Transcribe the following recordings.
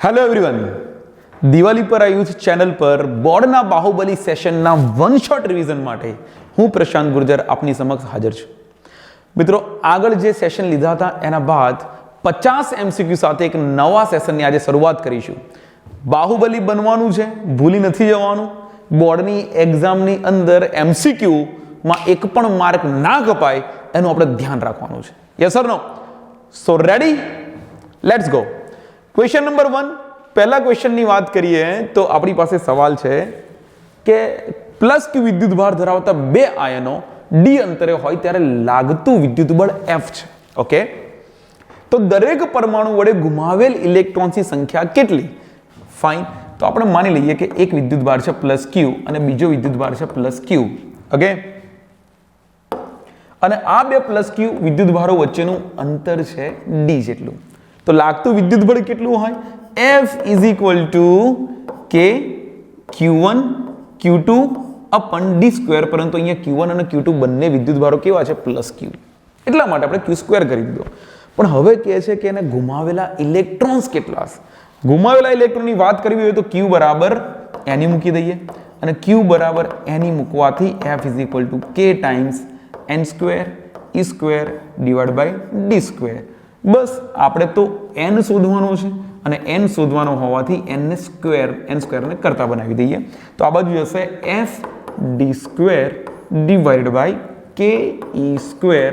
Hello everyone, Diwali પર આ youth channel પર બોર્ડના બાહુબલી સેશનના વન શોટ રિવિઝન માટે હું પ્રશાંત ગુર્જર આપની સમક્ષ હાજર છું. મિત્રો, આગળ જે સેશન લીધા હતા એના બાદ 50 MCQ સાથે એક નવા સેશનની આજે શરૂઆત કરીશું. બાહુબલી બનવાનું છે, ભૂલી નથી જવાનું. બોર્ડની એક્ઝામની અંદર MCQમાં એક પણ માર્ક ના કપાય એનું આપણે ધ્યાન રાખવાનું છે. Yes or no? So ready? Let's go. Question number 1. પહેલા ક્વેશ્ચનની વાત કરીએ તો આપણી પાસે સવાલ છે કે પ્લસ Q વિદ્યુતભાર ધરાવતા બે આયનો D અંતરે હોય ત્યારે લાગતું વિદ્યુતબળ F છે. ઓકે, તો દરેક પરમાણુ વડે ગુમાવેલ ઇલેક્ટ્રોન્સની સંખ્યા કેટલી? ફાઇન. તો આપણે માની લઈએ કે એક વિદ્યુતભાર છે પ્લસ Q અને બીજો વિદ્યુતભાર છે પ્લસ Q. ઓકે, અને આ બે પ્લસ Q વિદ્યુતભારો વચ્ચેનું અંતર છે D જેટલું. તો લાગતું વિદ્યુતબળ કેટલું હોય? F is equal to K Q1 Q2 upon D square. પરંતુ અહીંયા Q1 અને Q2 બંને વિદ્યુતભારો કેવા છે? Plus Q. એટલા માટે આપણે Q સ્ક્વેર કરી દીધો. પણ હવે કહે છે કે એને ગુમાવેલા ઇલેક્ટ્રોન્સ કેટલા છે? ગુમાવેલા ઇલેક્ટ્રોનની વાત કરવી હોય તો Q બરાબર N મૂકી દઈએ, અને Q બરાબર N મૂકવાથી F is equal to K times N square E square divided by D square. બસ આપણે તો n શોધવાનો છે અને n શોધવાનો હોવાથી n સ્ક્વેરને કરતા બનાવી દઈએ. તો આ બાજુ જશે f d square divided by k e square.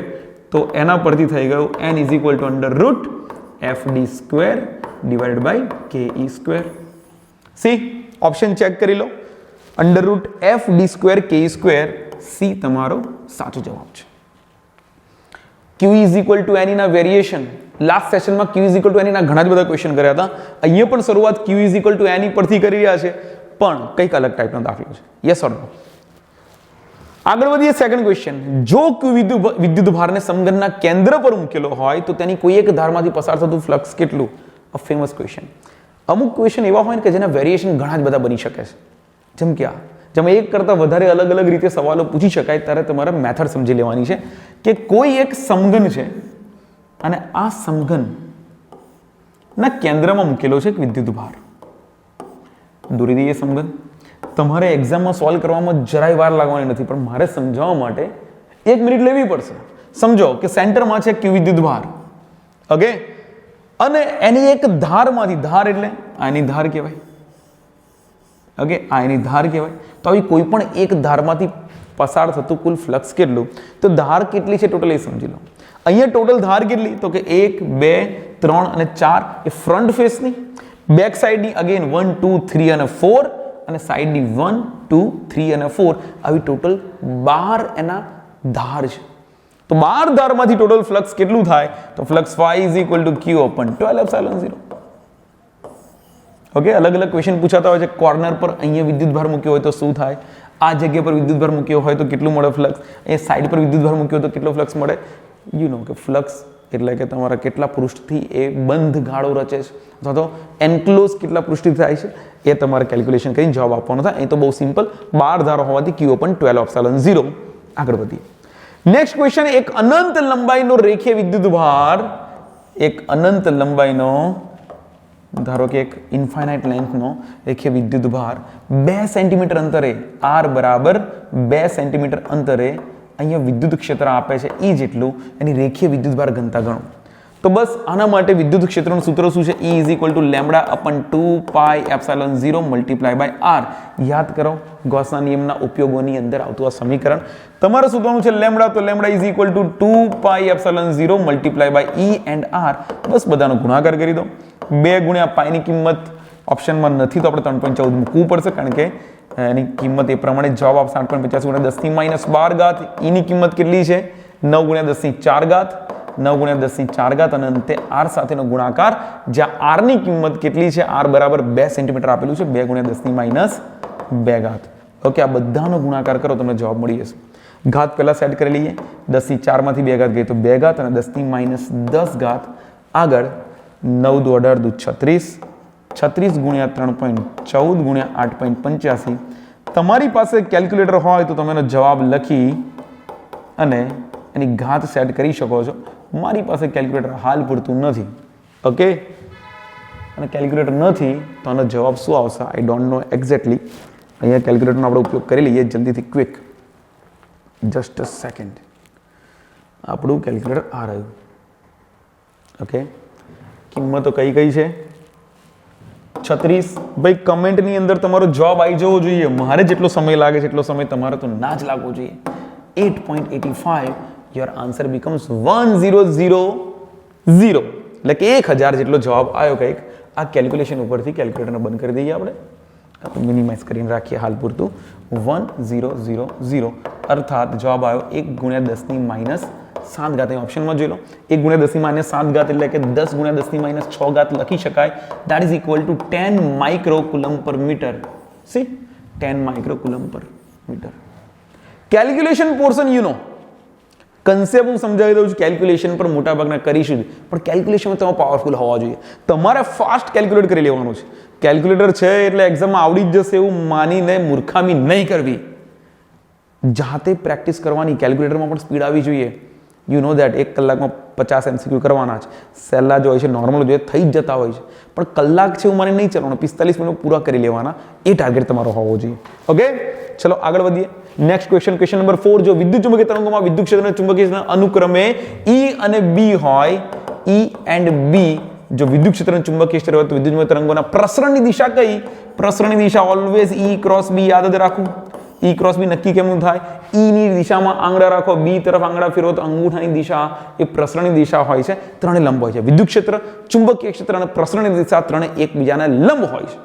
તો એના પરથી થઈ ગયું n is equal to under root f d square divided by k e square. C option check કરી લો. Under root f d square k e square, C તમારો સાચો જવાબ છે. Q is equal to N ના variation last સેશનમાં Q is equal to N ના ઘણા જ બધા ક્વેશ્ચન કર્યા હતા. અહીંયા પણ શરૂઆત Q is equal to N પરથી કરી રહ્યા છે, પણ કંઈક અલગ ટાઈપનો દાખલો છે. યસ ઓર નો? આગળ વધીએ. Second question. જો Q વિદ્યુતભારને સમઘનના કેન્દ્ર પર મૂકેલો હોય તો તેની કોઈ એક ધારમાંથી પસાર થતું ફ્લક્સ કેટલું? અ ફેમસ ક્વેશ્ચન. અમુક ક્વેશ્ચન એવા હોય ને કે જેના વેરિએશન ઘણા જ બધા બની શકે છે. જેમ કે જેમાં એક કરતાં વધારે અલગ અલગ રીતે સવાલો પૂછી શકાય, ત્યારે તમારે મેથડ સમજી લેવાની છે કે કોઈ એક સમઘન છે અને આ સમઘન ના કેન્દ્રમાં મૂકેલો છે એક વિદ્યુતભાર. દોરી દઈએ સમઘન. તમારે એક્ઝામમાં સોલ્વ કરવામાં જરાય વાર લાગવાની નથી, પણ મારે સમજાવવા માટે 1 મિનિટ લેવી પડશે. સમજો કે સેન્ટરમાં છે Q વિદ્યુતભાર. ઓકે, અને એની એક ધારમાંથી, ધાર એટલે આની ધાર કહેવાય. ઓકે, આ એની ધાર કહેવાય. તો આવી કોઈ પણ એક ધારમાંથી પસાર થતું કુલ ફ્લક્સ કેટલું? તો ધાર કેટલી છે ટોટલ એ સમજી લો. અહીંયા ટોટલ ધાર કેટલી? તો કે 1 2 3 અને 4 એ ફ્રન્ટ ફેસની, બેક સાઈડની અગેન 1 2 3 અને 4, અને સાઈડની 1 2 3 અને 4, આવી ટોટલ 12 એના ધાર છે. તો 12 ધારમાંથી ટોટલ ફ્લક્સ કેટલું થાય? તો flux phi is equal to Q upon 12 epsilon 0. Okay, અલગ અલગ ક્વેશ્ચન પૂછાતા હોય છે. કોર્નર પર અહીંયા વિદ્યુતભાર મૂક્યો હોય તો શું થાય? આ જગ્યા પર વિદ્યુતભાર મૂક્યો હોય તો કેટલું મળે ફ્લક્સ? અહીંયા સાઈડ પર વિદ્યુતભાર મૂક્યો હોય તો કેટલો ફ્લક્સ મળે? યુ નો કે ફ્લક્સ એટલે કે તમારા કેટલા પૃષ્ઠથી એ બંધ ગાળો રચે છે, અથવા તો એન્ક્લોઝ કેટલા પૃષ્ઠથી થાય છે, એ તમારે કેલ્ક્યુલેશન કરીને જવાબ આપવાનો થાય. એ તો બહુ સિમ્પલ, 12 ધારો હોવાથી Q upon 12 epsilon 0. આગળ વધીએ. Next question. એક અનંત લંબાઈનો રેખીય વિદ્યુતભાર, એક અનંત લંબાઈનો, ધારો કે એક ઇન્ફાઇનાઇટ લેન્થનો રેખીય વિદ્યુતભાર 2 સેન્ટીમીટર અંતરે, r બરાબર 2 સેન્ટીમીટર અંતરે અહીંયા વિદ્યુત ક્ષેત્ર આપે છે E જેટલું, એની રેખીય વિદ્યુતભાર ઘનતા ગણો. તો બસ આના માટે વિદ્યુત ક્ષેત્રનું સૂત્ર શું છે? E is equal to lambda upon 2 pi epsilon 0 multiply by r. યાદ કરો ગૌસના નિયમના ઉપયોગોની અંદર આવતું આ સમીકરણ. તમારે શોધવાનું છે લેમ્બડા. તો lambda is equal to 2 pi epsilon 0 multiply by E and r. બસ બધાનો ગુણાકાર કરી દો. 2 ગુણ્યા પાઈ ની કિંમત ઓપ્શનમાં નથી, તો આપણે 3.14 મૂકવું પડશે, કારણ કે એની કિંમત એ પ્રમાણે જવાબ આપશે. 8.85 ગુણ્યા 10 ની માઇનસ 12 ઘાત. E ની કિંમત કેટલી છે? 9 ગુણ્યા 10 ની 4 ઘાત. 9 ગુણ્યા 10 ની 4 ઘાત, અને અંતે r સાથેનો ગુણાકાર, જ્યાં r ની કિંમત કેટલી છે? r બરાબર 2 સેન્ટીમીટર આપેલું છે. 2 ગુણ્યા 10 ની માઇનસ 2 ઘાત. ઓકે, આ બધાનો ગુણાકાર કરો, તમને જવાબ મળી જશે. ઘાત પહેલા સેટ કરી લઈએ. 10 ની 4 માંથી 2 ઘાત ગઈ તો 2 ઘાત, અને 10 ની માઇનસ 10 ઘાત. આગળ 9 દુ 18 દુ 36, 36 ગુણ્યા 3.14 ગુણ્યા 8.85. તમારી પાસે કેલ્ક્યુલેટર હોય તો તમે એનો જવાબ લખી અને એની ઘાત સેટ કરી શકો છો. મારી પાસે કેલ્ક્યુલેટર હાલ પૂરતું નથી. ઓકે, અને કેલ્ક્યુલેટર નથી તો આનો જવાબ શું આવશે? I don't know exactly. અહીંયા કેલ્ક્યુલેટરનો આપણે ઉપયોગ કરી લઈએ જલ્દીથી, ક્વિક. Just a second. આપણું કેલ્ક્યુલેટર આ રહ્યું. ઓકે, કિંમતો કઈ કઈ છે? 36. ભાઈ કમેન્ટની અંદર તમારો જવાબ આવી જવો જોઈએ. મારે જેટલો સમય લાગે છે એટલો સમય તમારે તો ના જ લાગવો જોઈએ. 8.85. Your answer becomes 1000. એટલે કે 1000 જેટલો જવાબ આવ્યો કંઈક. આ કેલ્ક્યુલેશન ઉપરથી કેલ્ક્યુલેટરને બંધ કરી દઈએ આપણે, મિનિમાઇઝ કરીને રાખીએ હાલ પૂરતું. 1000 અર્થાત જવાબ આવ્યો 1 ગુણ્યા 10 ની માઇનસ 7 ઘાત. ઓપ્શનમાં જોઈ લો, 1 ગુણ્યા 10 ની માઇનસ 7 ઘાત એટલે કે 10 ગુણ્યા 10 ની માઇનસ 6 ઘાત લખી શકાય. That is equal to 10 microcoulomb per metre. C, 10 microcoulomb per metre. Calculation portion you know, concept હું સમજાવી દઉં છું. કેલ્ક્યુલેશન પર મોટાભાગના કરીશું, પણ કેલ્ક્યુલેશનમાં તમે પાવરફુલ હોવા જોઈએ. તમારે ફાસ્ટ કેલ્ક્યુલેટ કરી લેવાનું છે. કેલ્ક્યુલેટર છે એટલે એક્ઝામમાં આવડી જ જશે એવું માનીને મૂર્ખામી નહીં કરવી. જાતે પ્રેક્ટિસ કરવાની. કેલ્ક્યુલેટરમાં પણ સ્પીડ આવી જોઈએ. યુ નો દેટ 1 કલાકમાં 50 MCQ કરવાના છે. સહેલા જો હોય છે, નોર્મલ જોઈએ થઈ જ જતા હોય છે, પણ કલાક છે એવું મારે નહીં ચાલવાનું. 45 મિનિટ પૂરા કરી લેવાના. એ ટાર્ગેટ તમારો હોવો જોઈએ. ઓકે, ચલો આગળ વધીએ. Next question, question number 4. જો વિદ્યુત ચુંબકીય તરંગોમાં વિદ્યુત ક્ષેત્ર અને ચુંબકીય ક્ષેત્ર અનુક્રમે E અને B હોય, E and B, જો વિદ્યુત ક્ષેત્ર અને ચુંબકીય ક્ષેત્ર હોય તો વિદ્યુત ચુંબકીય તરંગોના પ્રસરણની દિશા કઈ? પ્રસરણની દિશા ઓલવેઝ E ક્રોસ B. યાદ જ રાખવું. E ક્રોસ B નક્કી કેમનું થાય? E ની દિશામાં આંગળા રાખો, B તરફ આંગળા ફેરવો તો અંગૂઠાની દિશા એ પ્રસરણની દિશા હોય છે. ત્રણે લંબ હોય છે. વિદ્યુત ક્ષેત્ર, ચુંબકીય ક્ષેત્ર અને પ્રસરણની દિશા ત્રણે એકબીજાને લંબ હોય છે.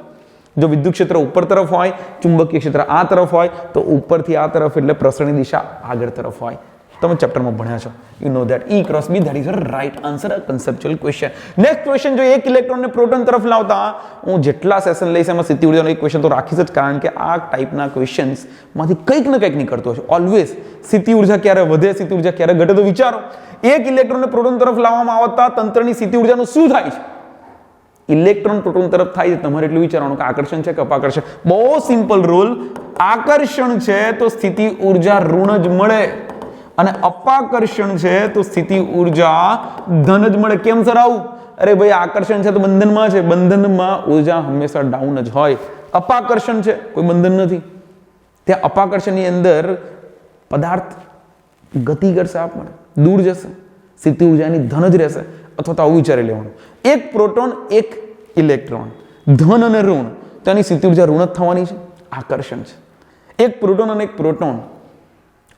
જો વિદ્યુત ક્ષેત્ર ઉપર તરફ હોય, ચુંબકીય ક્ષેત્ર આ તરફ હોય, તો ઉપરથી આ તરફ એટલે પ્રસરણની દિશા આગળ તરફ હોય. તમે ચેપ્ટરમાં ભણ્યા છો. You know that E cross B, that is a right answer. A conceptual question. Next question, જો એક ઇલેક્ટ્રોનને પ્રોટોન તરફ લાવતા, હું જેટલા સેશન લઈશ એમાં સ્થિતિ ઉર્જાનો એક ક્વેશ્ચન તો રાખીશ જ, કારણ કે આ ટાઈપના ક્વેશ્ચન્સ માંથી કંઈક ને કંઈક નીકળતું હશે. ઓલવેઝ સ્થિતિ ઉર્જા ક્યારે વધે, સ્થિતિ ઉર્જા ક્યારે ઘટે, તો વિચારો. એક ઇલેક્ટ્રોનને પ્રોટોન તરફ લાવવામાં આવતા તંત્રની સ્થિતિ ઉર્જાનું શું થાય છે? ઇલેક્ટ્રોન પ્રોટોન તરફ થાય છે, તમારે એટલું વિચારવાનું કે આકર્ષણ છે કે અપાકર્ષણ. બહુ સિમ્પલ રૂલ. આકર્ષણ છે તો સ્થિતિ ઉર્જા ઋણ જ મળે, અને અપાકર્ષણ છે તો સ્થિતિ ઉર્જા ધન જ મળે. કેમ સર આવું? અરે ભાઈ, આકર્ષણ છે તો બંધનમાં છે, બંધનમાં ઉર્જા હંમેશા ડાઉન જ હોય. અપાકર્ષણ છે, કોઈ બંધન નથી. ત્યાં અપાકર્ષણની અંદર પદાર્થ ગતિ કરશે, આપણે દૂર જશે, સ્થિતિ ઉર્જાની ધન જ રહેશે. અથવા તો આવું વિચારી લેવાનું, એક પ્રોટોન એક ઇલેક્ટ્રોન, ધન અને ઋણ, તો એની સ્થિતિ ઉર્જા ઋણ જ થવાની છે. આકર્ષણ છે. એક પ્રોટોન અને એક પ્રોટોન,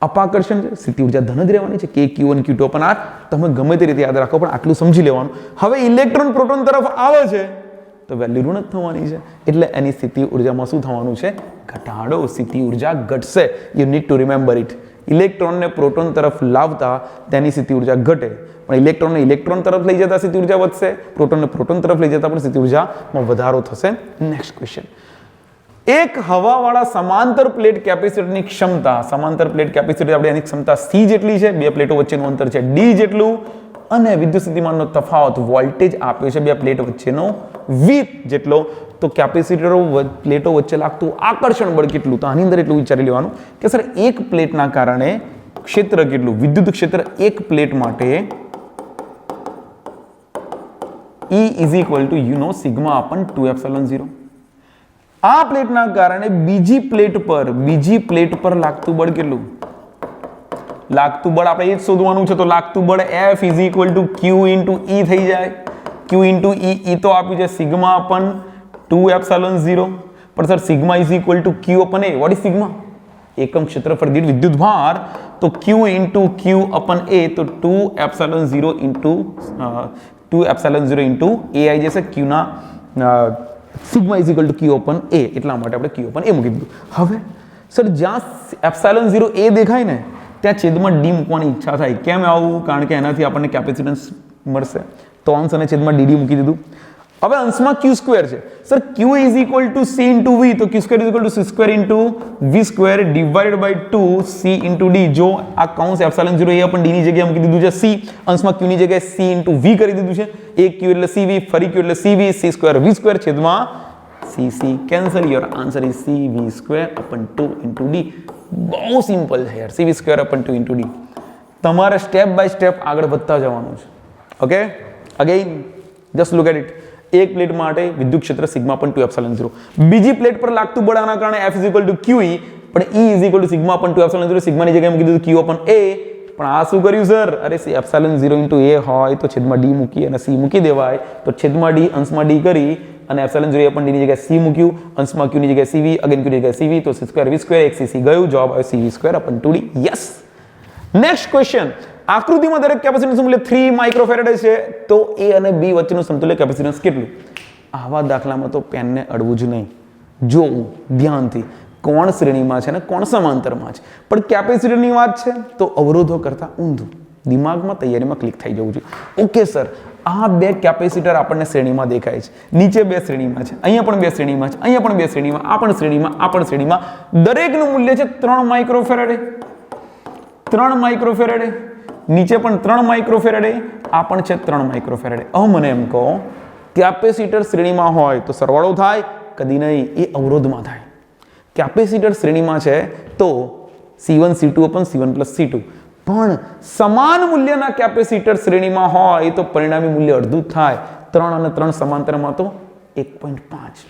અપાકર્ષણ છે, સ્થિતિ ઉર્જા ધન જ રહેવાની છે. K Q1 Q2 પણ આ તમે ગમે તે રીતે યાદ રાખો, પણ આટલું સમજી લેવાનું. હવે ઇલેક્ટ્રોન પ્રોટોન તરફ આવે છે તો વેલ્યુ ઋણ જ થવાની છે, એટલે એની સ્થિતિ ઉર્જામાં શું થવાનું છે? ઘટાડો. સ્થિતિ ઉર્જા ઘટશે. You need to remember it. ઇલેક્ટ્રોનને પ્રોટોન તરફ લાવતા તેની સ્થિતિ ઉર્જા ઘટે, પણ ઇલેક્ટ્રોનને ઇલેક્ટ્રોન તરફ લઈ જતા સ્થિતિ ઉર્જા વધશે. પ્રોટોનને પ્રોટોન તરફ લઈ જતા પણ સ્થિતિ ઉર્જામાં વધારો થશે. Next question. એક હવાવાળા સમાંતર પ્લેટ કેપેસિટરની ક્ષમતા, સમાંતર પ્લેટ કેપેસિટર આપણે એની ક્ષમતા C જેટલી છે, બે પ્લેટો વચ્ચેનું અંતર છે D જેટલું, અને વિદ્યુત સ્થિતિમાનનો તફાવત વોલ્ટેજ આપ્યો છે બે પ્લેટ વચ્ચેનો V જેટલો. તો કેપેસિટરો પ્લેટો વચ્ચે લાગતું આકર્ષણ બળ કેટલું? તો આની અંદર એટલું વિચારી લેવાનું કે સર એક પ્લેટના કારણે ક્ષેત્ર કેટલું? વિદ્યુત ક્ષેત્ર એક પ્લેટ માટે E is equal to you know sigma upon 2ε0. આ પ્લેટના કારણે બીજી પ્લેટ પર લાગતું બળ કેટલું? લાગતું બળ આપણે એ જ શોધવાનું છે. તો લાગતું બળ F is equal two Q into E થઈ જાય. Q ઇન્ટુ E તો આપ્યું છે સિગ્મા અપન 2ε0. પણ sir sigma is equal two Q અપન A. What is sigma? એકમ ક્ષેત્રફળ દીઠ વિદ્યુત ભાર. તો Q ઇન્ટુ Q અપન A, તો 2ε0 ઇન્ટુ A આવી જશે. Q ના sigma is equal two Q અપન A, એટલા માટે આપણે Q અપન A મૂકી દીધું. હવે સર જ્યાં ε0 A દેખાય ને ત્યાં છેદમાં D મૂકવાની ઈચ્છા થાય. કેમ આવું? કારણ કે એનાથી આપણને કેપેસિટન્સ મળશે. તો અંશ અને છેદમાં DD મૂકી દીધું. હવે અંશમાં Q સ્ક્વેર છે. Sir Q is equal to C into V, તો Q square is equal to C square into V square divided by 2 C into D. જો આ કૌંસ ε0 A પણ D ની જગ્યાએ મૂકી દીધું છે C, અંશમાં Q ની જગ્યાએ C ઇન્ટુ V કરી દીધું છે. એક Q એટલે CV, ફરી Q એટલે CV, C square V square છેદમાં CC. Cancel. Your answer is CV square upon 2 into D. બહુ સિમ્પલ છે યાર. CV square upon 2 into D. તમારે સ્ટેપ બાય સ્ટેપ આગળ વધતા જવાનું છે. Okay, again just look at it. એક પ્લેટ માટે વિદ્યુત ક્ષેત્ર સિગ્મા પણ 2 એપ્સિલોન 0. બીજી પ્લેટ પર લાગતું બળ આના કારણે F QE પણ E સિગ્મા પણ 2 એપ્સિલોન 0. સિગ્માની જગ્યાએ મૂકી દીધું Q upon A. પણ આ શું કર્યું સર? અરે એપ્સિલોન 0 into A હોય તો છેદમાં D મૂકી અને C મૂકી દેવાય, તો છેદમાં D અંશમાં D કરી અને એપ્સિલોન 0 upon D ની જગ્યાએ C મૂક્યું, અંશમાં Q ની જગ્યાએ CV, અગેન Q ની જગ્યાએ CV, તો C square V square 1cc ગયું, જવાબ આવ્યો CV square upon 2D. Yes. Next question. આકૃતિમાં દરેક કેપેસિટન્સ મૂલ્ય 3 માઇક્રોફેરેડે છે, તો A અને B વચ્ચેનું સમતુલ્ય કેપેસિટન્સ કેટલું? આવા દાખલામાં તો પેનને અડવું જ નહીં, જોવું ધ્યાનથી કોણ શ્રેણીમાં છે અને કોણ સમાંતરમાં છે. પણ કેપેસિટરની વાત છે તો અવરોધો કરતા ઊંધું, દિમાગમાં તૈયારીમાં ક્લિક થઈ જવું જોઈએ. ઓકે સર, આ બે કેપેસિટર આપણને શ્રેણીમાં દેખાય છે, નીચે બે શ્રેણીમાં છે, અહીંયા પણ બે શ્રેણીમાં છે, અહીંયા પણ બે શ્રેણીમાં, આ પણ શ્રેણીમાં, આ પણ શ્રેણીમાં, દરેકનું મૂલ્ય છે 3 માઇક્રોફેરેડે. 3 માઇક્રોફેરેડે, નીચે પણ 3 માઇક્રોફેરેડે, આ પણ છે 3 માઇક્રોફેરેડે. હવે મને એમ કહો, કેપેસિટર શ્રેણીમાં હોય તો સરવાળો થાય? કદી નહીં, એ અવરોધમાં થાય. કેપેસિટર શ્રેણીમાં છે તો C1 C2 upon C1 plus C2, પણ સમાન મૂલ્યના કેપેસિટર શ્રેણીમાં હોય તો પરિણામી મૂલ્ય અડધું થાય. 3 અને 3 સમાંતરમાં તો 1.5.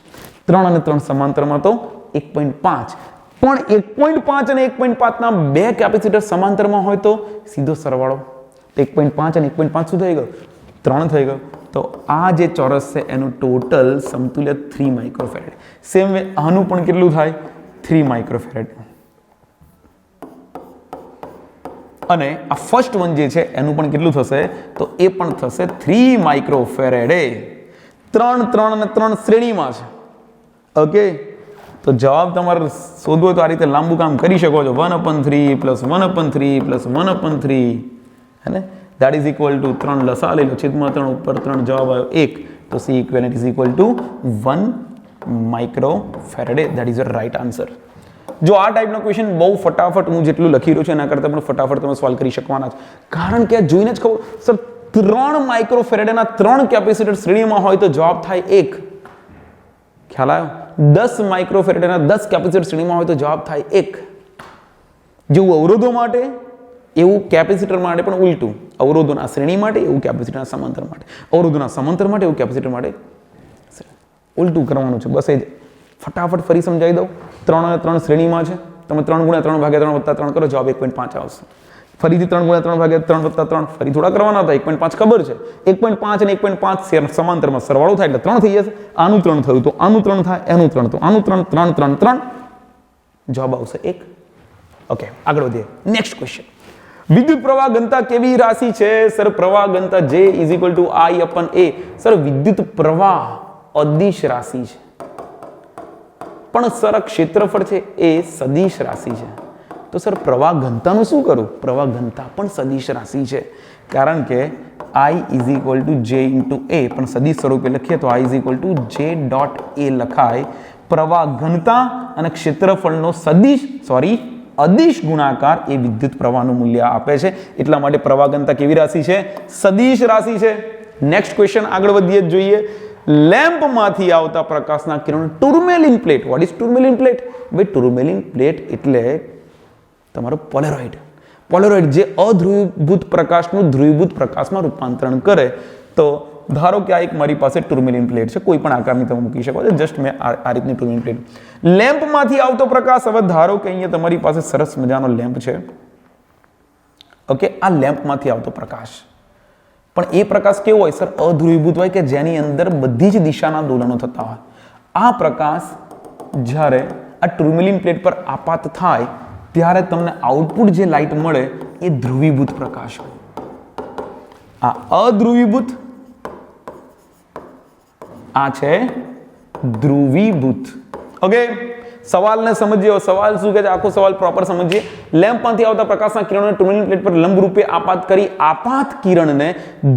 3 અને 3 સમાંતરમાં તો 1.5. પણ 1.5 અને 1.5 ના બે કેપેસિટર સમાંતરમાં હોય તો સીધો સરવાળો 1.5 અને 1.5 શું થઈ ગયું? 3 થઈ ગયું. તો આ જે ચોરસ છે એનું ટોટલ સમતુલ્ય 3 માઇક્રોફેરેડ. સેમ વે આનું પણ કેટલું થાય? 3 માઇક્રોફેરેડ. અને આ ફર્સ્ટ વન જે છે એનું પણ કેટલું થશે? તો એ પણ થશે 3 માઇક્રોફેરેડે. 3 3 અને 3 શ્રેણીમાં છે. ઓકે, તો જવાબ તમારે શોધવો હોય તો આ રીતે લાંબુ કામ કરી શકો છો. 1/3 પ્લસ 1/3 પ્લસ 1/3, હે ને, that is equal to 3 લસા લઈ લો, છેદમાં 3 ઉપર 3, જવાબ આવ્યો 1. તો C equivalent is equal to 1 માઇક્રોફેરેડે. that is your right answer. જો આ ટાઈપનો ક્વેશ્ચન બહુ ફટાફટ હું જેટલું લખી રહ્યો છું એના કરતાં પણ ફટાફટ તમે સોલ્વ કરી શકવાના છે. કારણ કે જોઈને જ ખબર, સર 3 માઇક્રોફેરેડેના 3 કેપેસિટર શ્રેણીમાં હોય તો જવાબ થાય 1. ખ્યાલ આવ્યો? 10 માઇક્રોફેરેડેના 10 કેપેસિટર શ્રેણીમાં હોય તો જવાબ થાય 1. જેવું અવરોધો માટે એવું કેપેસિટર માટે પણ ઉલટું. અવરોધોના શ્રેણી માટે એવું કેપેસિટરના સમાંતર માટે, અવરોધોના સમાંતર માટે એવું કેપેસિટર માટે ઉલટું કરવાનું છે. બસ એ જ. ફટાફટ ફરી સમજાવી દઉં. 3 અને 3 શ્રેણીમાં છે, તમે 3 ગુણ્યા 3 ભાગ્યા 3 વત્તા 3 કરો, જવાબ 1.5 આવશે. ફરીથી 3 ગુણ્યા 3 ભાગ્યા 3 વત્તા 3, ફરી થોડા કરવાના હતા. 1.5 ખબર છે. 1.5 અને 1.5 સમાંતરમાં સરવાળો થાય એટલે 3 થઈ જશે. આનું 3 થયું તો આનું 3 થાય, એનું 3 તો આનું 3, 3 3 3, જવાબ આવશે 1. ઓકે, આગળ વધીએ. Next question. વિદ્યુત પ્રવાહ ઘનતા કેવી રાશિ છે? સર, પ્રવાહ ઘનતા J is equal to I upon A. Sir, વિદ્યુત પ્રવાહ અદિશ રાશિ છે, પણ સર ક્ષેત્રફળ છે એ સદિશ રાશિ છે. તો સર પ્રવાહ ઘનતાનું શું કરું? પ્રવાહ ઘનતા પણ સદિશ રાશિ છે, કારણ કે I is equal to J into A, પણ સદિશ સ્વરૂપે લખીએ તો I is equal to J dot A લખાય. પ્રવાહ ઘનતા અને ક્ષેત્રફળનો અદિશ ગુણાકાર એ વિદ્યુત પ્રવાહનું મૂલ્ય આપે છે. એટલા માટે પ્રવાહ ઘનતા કેવી રાશિ છે? સદિશ રાશિ છે. નેક્સ્ટ ક્વેશ્ચન આગળ વધીએ જોઈએ. લેમ્પમાંથી આવતા પ્રકાશના કિરણ tourmaline plate. What is tourmaline plate? ભાઈ ટુર્મેલિન પ્લેટ એટલે તમારો પોલેરોઇડ. પોલેરોઇડ જે અધ્રુવીભૂત પ્રકાશનું ધ્રુવીભૂત પ્રકાશમાં રૂપાંતરણ કરે. તો ધારો કે આ એક મારી પાસે ટુર્મેલિન પ્લેટ છે, કોઈ પણ આકારની તમે મૂકી શકો છો. જસ્ટ મેં આ રીતની ટુર્મેલિન પ્લેટ. લેમ્પમાંથી આવતો પ્રકાશ, હવે ધારો કે અહીંયા તમારી પાસે સરસ મજાનો લેમ્પ છે. ઓકે, આ લેમ્પમાંથી આવતો પ્રકાશ, પણ એ પ્રકાશ કેવો હોય સર? અધ્રુવીભૂત હોય, કે જેની અંદર બધી જ દિશાના દોલનો થતા હોય. આ પ્રકાશ જ્યારે આ ટુર્મેલિન પ્લેટ પર આપાત થાય ત્યારે તમને આઉટપુટ જે લાઇટ મળે એ ધ્રુવીભૂત પ્રકાશ હોય. આ અધ્રુવીભૂત, આ છે ધ્રુવીભૂત. ઓકે, સવાલને સમજીએ. સવાલ શું કહે છે? આખો સવાલ પ્રોપર સમજીએ. લેમ્પમાંથી આવતા પ્રકાશના કિરણોને ટુર્મેલિન પ્લેટ પર લંબ રૂપે આપાત કરી આપાત કિરણને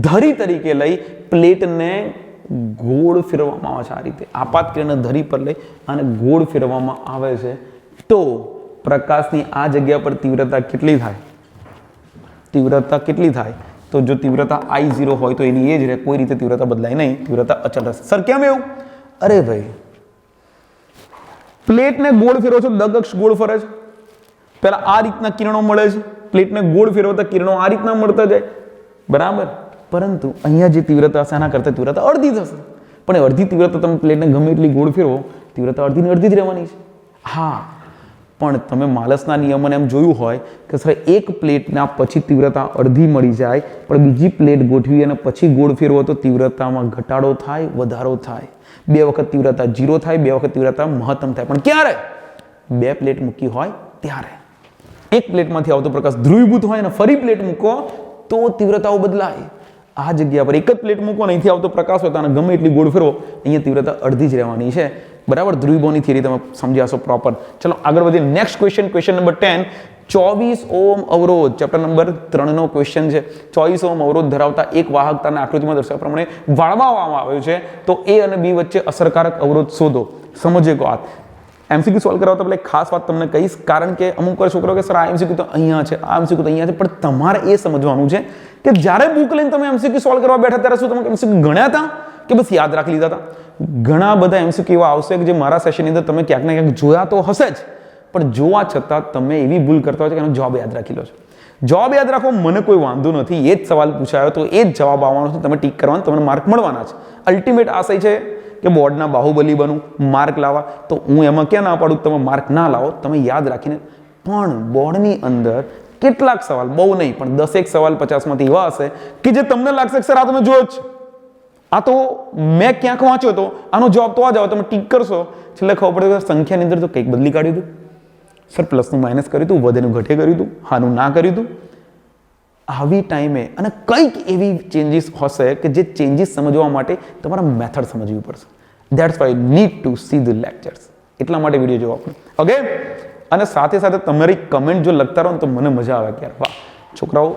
ધરી તરીકે લઈ પ્લેટને ગોળ ફેરવવામાં આવે છે. આ રીતે આપાત કિરણને ધરી પર લઈ અને ગોળ ફેરવવામાં આવે છે. તો પ્રકાશની આ જગ્યા પર તીવ્રતા કેટલી થાય? તીવ્રતા કેટલી થાય? તો જો તીવ્રતા I0 હોય તો એની એ જ રહે, કોઈ રીતે તીવ્રતા બદલાય નહીં, તીવ્રતા અચળ રહેશે. સર કેમ એવું? અરે ભાઈ, પ્લેટને ગોળ ફેરવો છો, દગક્ષ ગોળ ફરે છે. પહેલા આ રીતના કિરણો મળે છે, પ્લેટને ગોળ ફેરવતા કિરણો આ રીતના મળતા જાય, બરાબર. પરંતુ અહીંયા જે તીવ્રતા હશે એના કરતાં તીવ્રતા અડધી થશે. પણ અડધી તીવ્રતા તમે પ્લેટને ગમે એટલી ગોળ ફેરવો, તીવ્રતા અડધીની અડધી જ રહેવાની છે. હા, પણ તમે માલસના નિયમને એમ જોયું હોય કે સર એક પ્લેટના પછી તીવ્રતા અડધી મળી જાય, પણ બીજી પ્લેટ ગોઠવી અને પછી ગોળ ફેરવો તો તીવ્રતામાં ઘટાડો થાય, વધારો થાય. 2 વખત તીવ્રતા 0 થાય, 2 વખત તીવ્રતા મહત્તમ થાય. પણ ક્યારે? 2 પ્લેટ મૂકી હોય ત્યારે. એક પ્લેટમાંથી આવતો પ્રકાશ ધ્રુવીભૂત હોય અને ફરી પ્લેટ મૂકો તો તીવ્રતાઓ બદલાય. આ જગ્યા પર એક જ પ્લેટ મૂકો અને અહીંથી આવતો પ્રકાશ હોય અને ગમે એટલી ગોળ ફેરવો, અહીંયા તીવ્રતા અડધી જ રહેવાની છે. બરાબર, ધ્રુવીભાવની થિયરી તમે સમજી હશો પ્રોપર. ચલો આગળ વધીએ. Next question number 10. 24 ઓહ્મ અવરોધ, ચેપ્ટર નંબર 3 નો ક્વેશ્ચન છે. 24 ઓહ્મ અવરોધ ધરાવતા એક વાહકતાના આકૃતિમાં દર્શાવ્યા પ્રમાણે વાળવામાં આવ્યું છે, તો A અને B વચ્ચે અસરકારક અવરોધ શોધો. સમજે કો વાત. એમસીક્યુ સોલ્વ કરાવતા પહેલા એક ખાસ વાત તમને કહીશ, કારણ કે અમુક વાર છોકરાઓ કે સર આ એમસીક્યુ તો અહીંયા છે, આ એમસીક્યુ તો અહીંયા છે, પણ તમારે એ સમજવાનું છે કે જ્યારે બુક લઈને તમે એમસીક્યુ સોલ્વ કરવા બેઠા ત્યારે શું તમે એમસીક્યુ ગણ્યા હતા કે બસ યાદ રાખી લીધા હતા? ઘણા બધા એમસીક્યુ એવા આવશે કે જે મારા સેશનની અંદર તમે ક્યાંક ને ક્યાંક જોયા તો હશે જ, પણ જોવા છતાં તમે એવી ભૂલ કરતા હોય છે કે એનો જવાબ યાદ રાખી લો છો. જવાબ યાદ રાખો, મને કોઈ વાંધો નથી. એ જ સવાલ પૂછાયો તો એ જ જવાબ આવવાનો છે, તમે ટીક કરવાનું, તમને માર્ક મળવાના છે. અલ્ટિમેટ આશય છે કે બોર્ડના બાહુબલી બનું, માર્ક લાવવા. તો હું એમાં ક્યાં ના પાડું તમે માર્ક ના લાવો, તમે યાદ રાખીને. પણ બોર્ડની અંદર કેટલાક સવાલ, બહુ નહીં પણ 10 સવાલ 50માંથી એવા હશે કે જે તમને લાગશે કે સર આ તમે જોયો જ છે, આ તો મેં ક્યાંક વાંચ્યો હતો, આનો જવાબ તો આ જ આવે. તમે ટીક કરશો, છેલ્લે ખબર પડે કે સંખ્યાની અંદર તો કંઈક બદલી કાઢ્યું હતું, સર પ્લસનું માઇનસ કર્યું હતું, વધેનું ઘટે કર્યું હતું, હાનું ના કર્યું હતું. આવી ટાઈમે અને કંઈક એવી ચેન્જીસ હશે કે જે ચેન્જીસ સમજવા માટે તમારા મેથડ સમજવી પડશે. That's why need to see the lectures. એટલા માટે વિડીયો જોવો આપણે. ઓકે, અને સાથે સાથે તમારી કમેન્ટ જો લખતા રહો ને તો મને મજા આવે કે વાહ, છોકરાઓ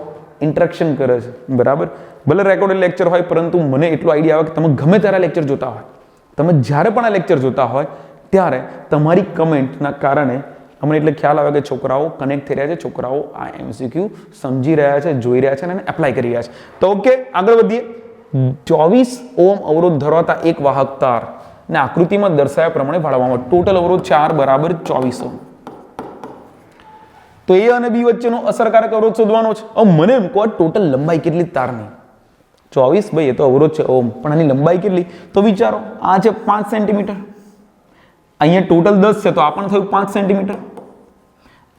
ઇન્ટરેક્શન કરે છે. બરાબર, ભલે રેકોર્ડેડ લેક્ચર હોય, પરંતુ મને એટલો આઈડિયા આવે કે તમે ગમે ત્યારે લેક્ચર જોતા હોય, તમે જ્યારે પણ આ લેક્ચર જોતા હોય ત્યારે તમારી કમેન્ટના કારણે અમને એટલે ખ્યાલ આવે કે છોકરાઓ કનેક્ટ થઈ રહ્યા છે, છોકરાઓ આ એમસીક્યુ સમજી રહ્યા છે, જોઈ રહ્યા છે અને એપ્લાય કરી રહ્યા છે. તો ઓકે, આગળ વધીએ. 24 ઓહ્મ અવરોધ ધરાવતા એક વાહક તાર ને આકૃતિમાં દર્શાવ્યા પ્રમાણે વાળવામાં ટોટલ અવરોધ 4 બરાબર 24 ઓહ્મ. તો A અને B વચ્ચેનો અસરકારક અવરોધ શોધવાનો છે. હવે મને એમ કહો, ટોટલ લંબાઈ કેટલી તારની? 24, ભાઈ એ તો અવરોધ છે ઓહ્મ, પણ આની લંબાઈ કેટલી? તો વિચારો, આ છે 5 સેન્ટીમીટર, અહીંયા ટોટલ 10 છે, તો આ પણ થયું 5 સેન્ટીમીટર.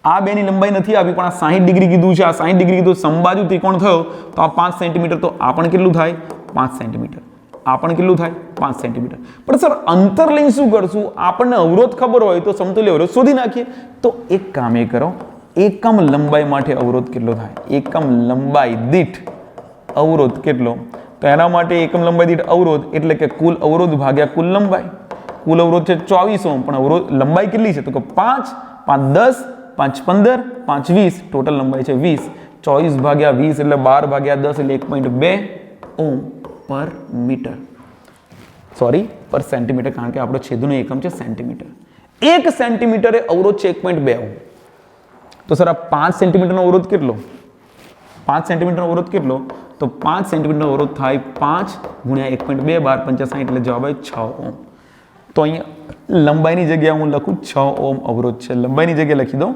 આ બેની લંબાઈ નથી આપી, પણ આ 60 ડિગ્રી કીધું છે, આ 60 ડિગ્રી કીધું, સમબાજુ ત્રિકોણ થયો તો આ 5 સેન્ટીમીટર, તો આ પણ કેટલું થાય? 5 સેન્ટીમીટર. આ પણ કેટલું થાય? 5 સેન્ટીમીટર. પણ સર અંતર લઈને શું કરશું? આપણને અવરોધ ખબર હોય તો સમતુલ્ય અવરોધ શોધી નાખીએ. તો એક કામ એ કરો, એકમ લંબાઈ માટે અવરોધ કેટલો થાય? એકમ લંબાઈ દીઠ અવરોધ કેટલો? તો એના માટે એકમ લંબાઈ દીઠ અવરોધ એટલે કે કુલ અવરોધ ભાગ્યા કુલ લંબાઈ. કુલ અવરોધ છે 24 ઓહ્મ, પણ અવરોધ લંબાઈ કેટલી છે? તો કે 5, 5 10, 5 15, 5 20, ટોટલ લંબાઈ છે 20. 24 ભાગ્યા 20 એટલે 12 ભાગ્યા 10 એટલે 1.2 ઓહ્મ પર મીટર. સોરી, પર સેન્ટીમીટર, કારણ કે આપણો છેદનો એકમ છે સેન્ટીમીટર. 1 સેન્ટીમીટરે અવરોધ છે 1.2 ઓહ્મ. તો સર આ 5 સેન્ટીમીટરનો અવરોધ કેટલો? 5 સેન્ટીમીટરનો અવરોધ કેટલો? તો 5 સેન્ટીમીટરનો અવરોધ થાય 5 ગુણ્યા 1.2, 12 5 60 એટલે જવાબ આવે 6 ઓહ્મ. તો અહીંયા લંબાઈની જગ્યાએ હું લખું 6 ઓહ્મ અવરોધ છે. લંબાઈની જગ્યાએ લખી દઉં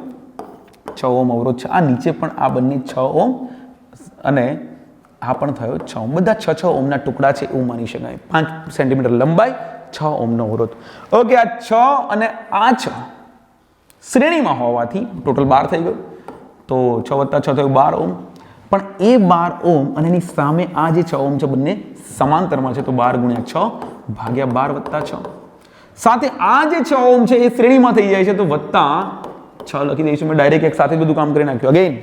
6 ઓહ્મ અવરોધ છે. આ નીચે પણ આ બંને 6 ઓહ્મ અને આ પણ થયો 6 ઓહ્મ. બધા 6 ઓહ્મના ટુકડા છે એવું માની શકાય. 5 સેન્ટીમીટર લંબાઈ, 6 ઓહ્મનો અવરોધ. ઓકે, આ 6 અને આ 6 શ્રેણીમાં હોવાથી ટોટલ 12 થઈ ગયું. તો 6 + 6 થયું 12 ઓહ્મ. પણ એ 12 ઓહ્મ અને એની સામે આ જે 6 ઓહ્મ છે બંને સમાંતરમાં છે, તો 12 ગુણ્યા 6 ભાગ્યા 12 + 6. સાથે આ જે 6 ઓહ્મ છે એ શ્રેણીમાં થઈ જાય છે, તો વત્તા 6 લખી દઈશું. મેં ડાયરેક્ટ એક સાથે બધું કામ કરી નાખ્યું. અગેન